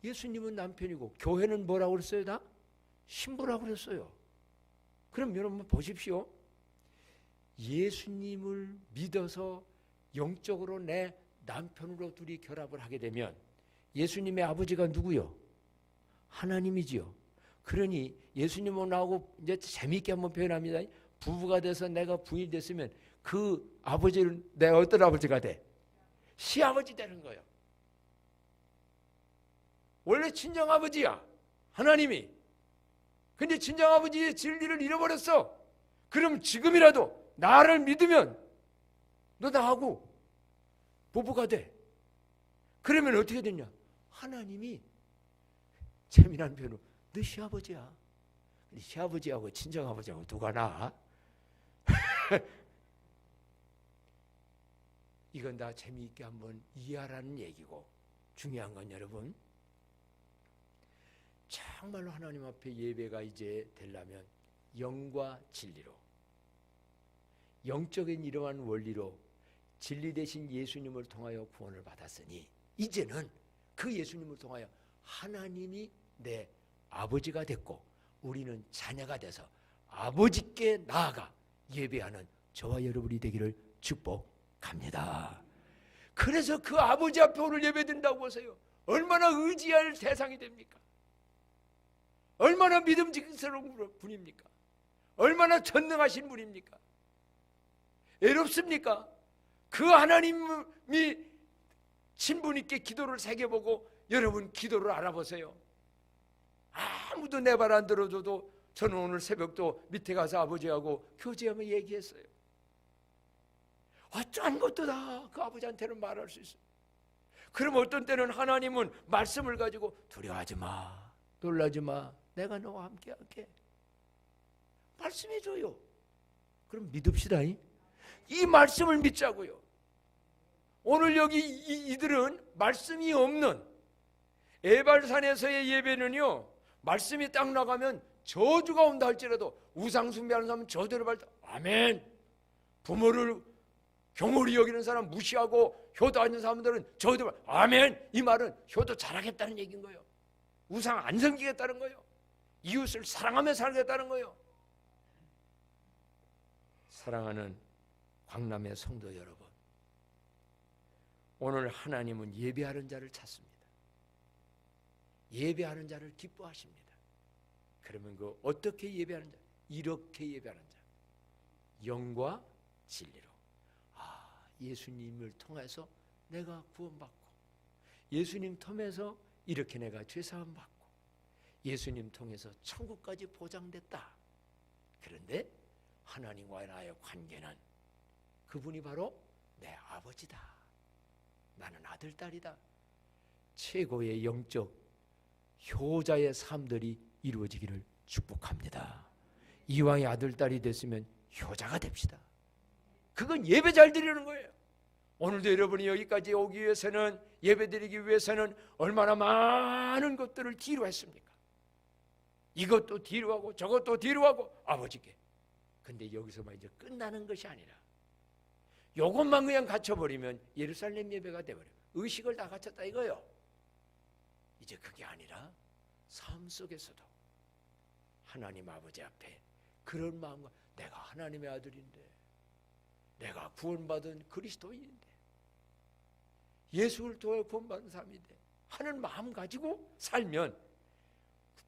예수님은 남편이고 교회는 뭐라고 그랬어요? 다? 신부라고 그랬어요. 그럼 여러분 보십시오. 예수님을 믿어서 영적으로 내 남편으로 둘이 결합을 하게 되면 예수님의 아버지가 누구요? 하나님이지요. 그러니 예수님은 나하고 이제 재미있게 한번 표현합니다. 부부가 돼서 내가 부인이 됐으면 그 아버지는 내가 어떤 아버지가 돼? 시아버지 되는 거예요. 원래 친정아버지야, 하나님이. 근데 친정아버지의 진리를 잃어버렸어. 그럼 지금이라도 나를 믿으면 너 나하고 부부가 돼. 그러면 어떻게 되냐? 하나님이 재미난 표현으로 너 시아버지야. 근데 시아버지하고 친정아버지하고 누가 나? 이건 다 재미있게 한번 이해하라는 얘기고, 중요한 건 여러분, 정말로 하나님 앞에 예배가 이제 되려면 영과 진리로, 영적인 이러한 원리로 진리 대신 예수님을 통하여 구원을 받았으니 이제는 그 예수님을 통하여 하나님이 내 아버지가 됐고 우리는 자녀가 돼서 아버지께 나아가 예배하는 저와 여러분이 되기를 축복합니다. 그래서 그 아버지 앞에 오늘 예배드린다고 하세요. 얼마나 의지할 대상이 됩니까? 얼마나 믿음직스러운 분입니까? 얼마나 전능하신 분입니까? 애롭습니까? 그 하나님이 신부님께 기도를 새겨보고 여러분 기도를 알아보세요. 아무도 내 말 안 들어줘도 저는 오늘 새벽도 밑에 가서 아버지하고 교제하며 얘기했어요. 어떠한 것도 다 그 아버지한테는 말할 수 있어요. 그럼 어떤 때는 하나님은 말씀을 가지고 두려워하지 마, 놀라지 마, 내가 너와 함께 할게 말씀해줘요. 그럼 믿읍시다. 이 말씀을 믿자고요. 오늘 여기 이들은 말씀이 없는 에발산에서의 예배는요, 말씀이 딱 나가면 저주가 온다 할지라도 우상 숭배하는 사람은 저주를 받다. 아멘. 부모를 경홀히 여기는 사람 무시하고 효도하는 사람들은 저주를 받다. 아멘. 이 말은 효도 잘하겠다는 얘기인 거예요. 우상 안 섬기겠다는 거예요. 이웃을 사랑하며 살겠다는 거예요. 사랑하는 광남의 성도 여러분, 오늘 하나님은 예배하는 자를 찾습니다. 예배하는 자를 기뻐하십니다. 그러면 그 어떻게 예배하는 자? 이렇게 예배하는 자, 영과 진리로. 예수님을 통해서 내가 구원받고, 예수님 통해서 이렇게 내가 죄사함 받고, 예수님 통해서 천국까지 보장됐다. 그런데 하나님과의 나의 관계는 그분이 바로 내 아버지다. 나는 아들, 딸이다. 최고의 영적 효자의 삶들이 이루어지기를 축복합니다. 이왕의 아들, 딸이 됐으면 효자가 됩시다. 그건 예배 잘 드리는 거예요. 오늘도 여러분이 여기까지 오기 위해서는, 예배 드리기 위해서는 얼마나 많은 것들을 뒤로 했습니까? 이것도 뒤로 하고 저것도 뒤로 하고 아버지께. 근데 여기서만 이제 끝나는 것이 아니라 요것만 그냥 갖춰버리면 예루살렘 예배가 돼버려요. 의식을 다 갖췄다 이거예요. 이제 그게 아니라 삶 속에서도, 예배 드리기 위해서는, 예배 드리기 위해서는 얼마나 많은 것들을 뒤로 했습니까? 이것도 뒤로 하고 저것도 뒤로 하고 아버지께. 근데 여기서만 이제 끝나는 것이 아니라 요것만 그냥 갖춰버리면 예루살렘 예배가 돼버려요. 의식을 다 갖췄다 이거예요. 이제 그게 아니라 삶 속에서도 하나님 아버지 앞에 그런 마음과 내가 하나님의 아들인데, 내가 구원받은 그리스도인인데, 예수를 통해 구원받은 사람인데 하는 마음 가지고 살면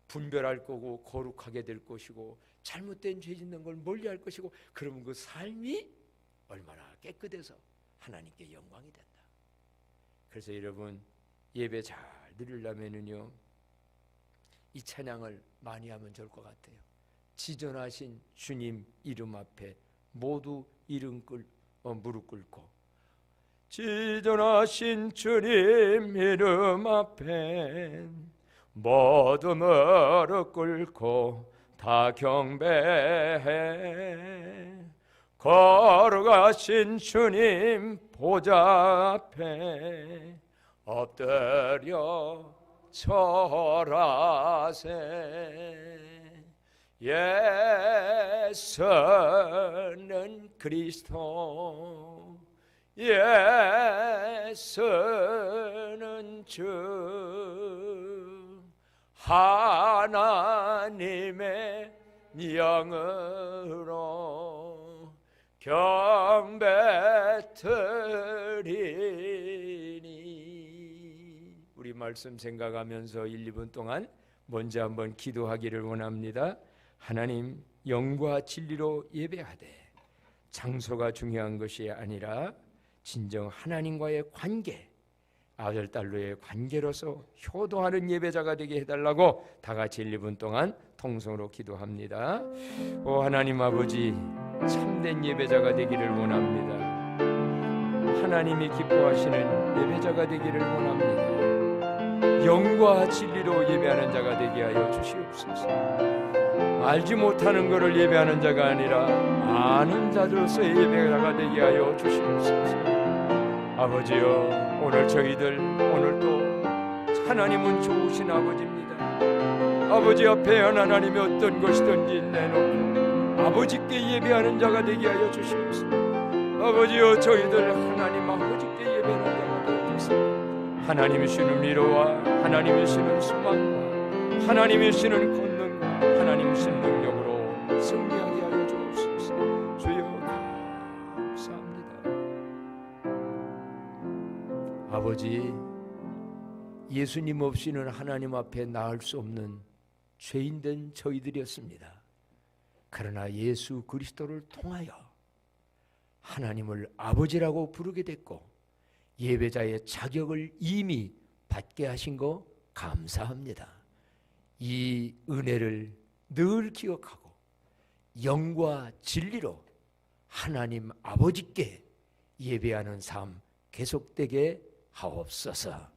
분별할 거고 거룩하게 될 것이고 잘못된 죄 짓는 걸 멀리할 것이고, 그러면 그 삶이 얼마나 깨끗해서 하나님께 영광이 된다. 그래서 여러분, 예배 잘 드리려면은요, 이 찬양을 많이 하면 좋을 것 같아요. 지존하신 주님 이름 앞에 모두 무릎 꿇고, 지존하신 주님 이름 앞에 모두 무릎 꿇고 다 경배해. 걸어가신 주님 보좌 앞에 엎드려 절하세. 예수는 그리스도, 예수는 주, 하나님의 영으로 경배드리니. 우리 말씀 생각하면서 1, 2분 동안 먼저 한번 기도하기를 원합니다. 하나님, 영과 진리로 예배하되 장소가 중요한 것이 아니라 진정 하나님과의 관계, 아들 딸로의 관계로서 효도하는 예배자가 되게 해달라고 다 같이 1, 2분 동안 통성으로 기도합니다. 오 하나님 아버지, 참된 예배자가 되기를 원합니다. 하나님이 기뻐하시는 예배자가 되기를 원합니다. 영과 진리로 예배하는 자가 되게 하여 주시옵소서. 알지 못하는 것을 예배하는 자가 아니라 아는 자로서의 예배자가 되게 하여 주시옵소서. 아버지여, 오늘 저희들, 오늘도 하나님은 좋으신 아버지입니다. 아버지 앞에 하나님이 어떤 것이든지 내놓고 아버지께 예배하는 자가 되게 하여 주시옵소서. 아버지여, 저희들 하나님 아버지께 예배하는 자가 되게 하소서. 하나님이 주시는 위로와 하나님이 주시는 소망과 하나님이 주시는 권능과 하나님이 주시는 능력으로 승리하게 하여 주옵소서. 주여 감사합니다. 아버지, 예수님 없이는 하나님 앞에 나을 수 없는 죄인된 저희들이었습니다. 그러나 예수 그리스도를 통하여 하나님을 아버지라고 부르게 됐고 예배자의 자격을 이미 받게 하신 거 감사합니다. 이 은혜를 늘 기억하고 영과 진리로 하나님 아버지께 예배하는 삶 계속되게 하옵소서.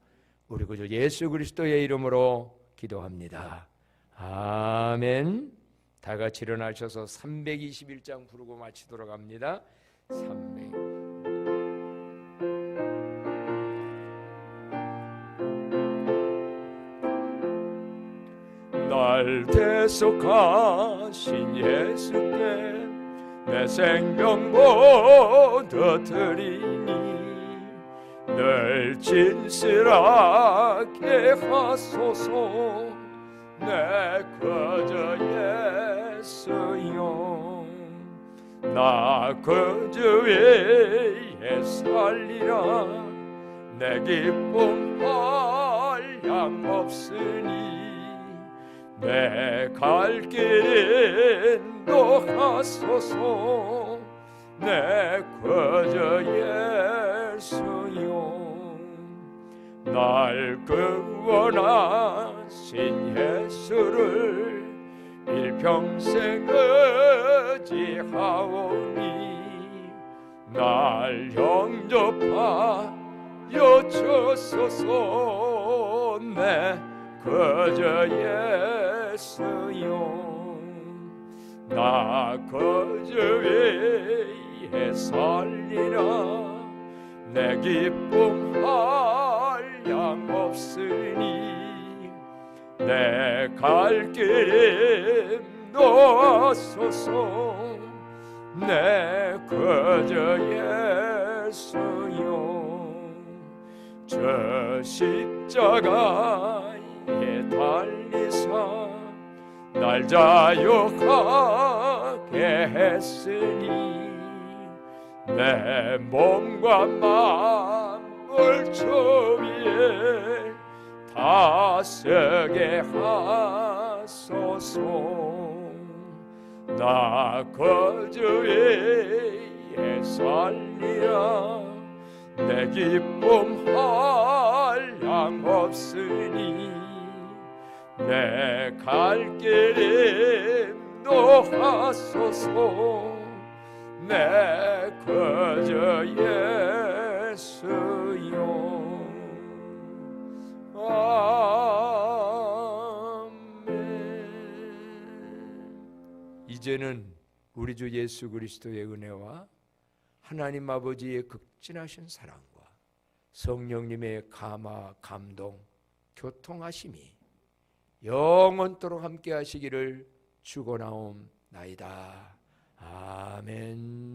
우리 구주 예수 그리스도의 이름으로 기도합니다. 아멘. 다 같이 일어나셔서 321장 부르고 마치도록 합니다. 300. 날 대속하신 예수께 내 생명 모두 드리니 늘 진실하게 하소서. 내 그저 예수여, 나 그저 위에 살리라. 내 기쁨 한량없으니 내 갈 길 인도하소서. 내 그저 예수여, 날 구원하신 예수를 일평생 의지하오니 날 영접하여 주소서. 내 그저 예수여, 나 그저 위에 살리라. 내 기쁨 한량없으니 내 갈 길 인도하소서. 내 그저 예수여, 저 십자가에 달리사 날 자유하게 했으니 내 몸과 마음을 주 위에 다스게 하소서. 나 거저 위에 살리라. 내 기쁨 한량 없으니 내 갈 길이 인도하소서. 내 거저 예수여. 아멘. 이제는 우리 주 예수 그리스도의 은혜와 하나님 아버지의 극진하신 사랑과 성령님의 감화, 감동, 교통하심이 영원토록 함께 하시기를 축원하옵나이다. 아멘.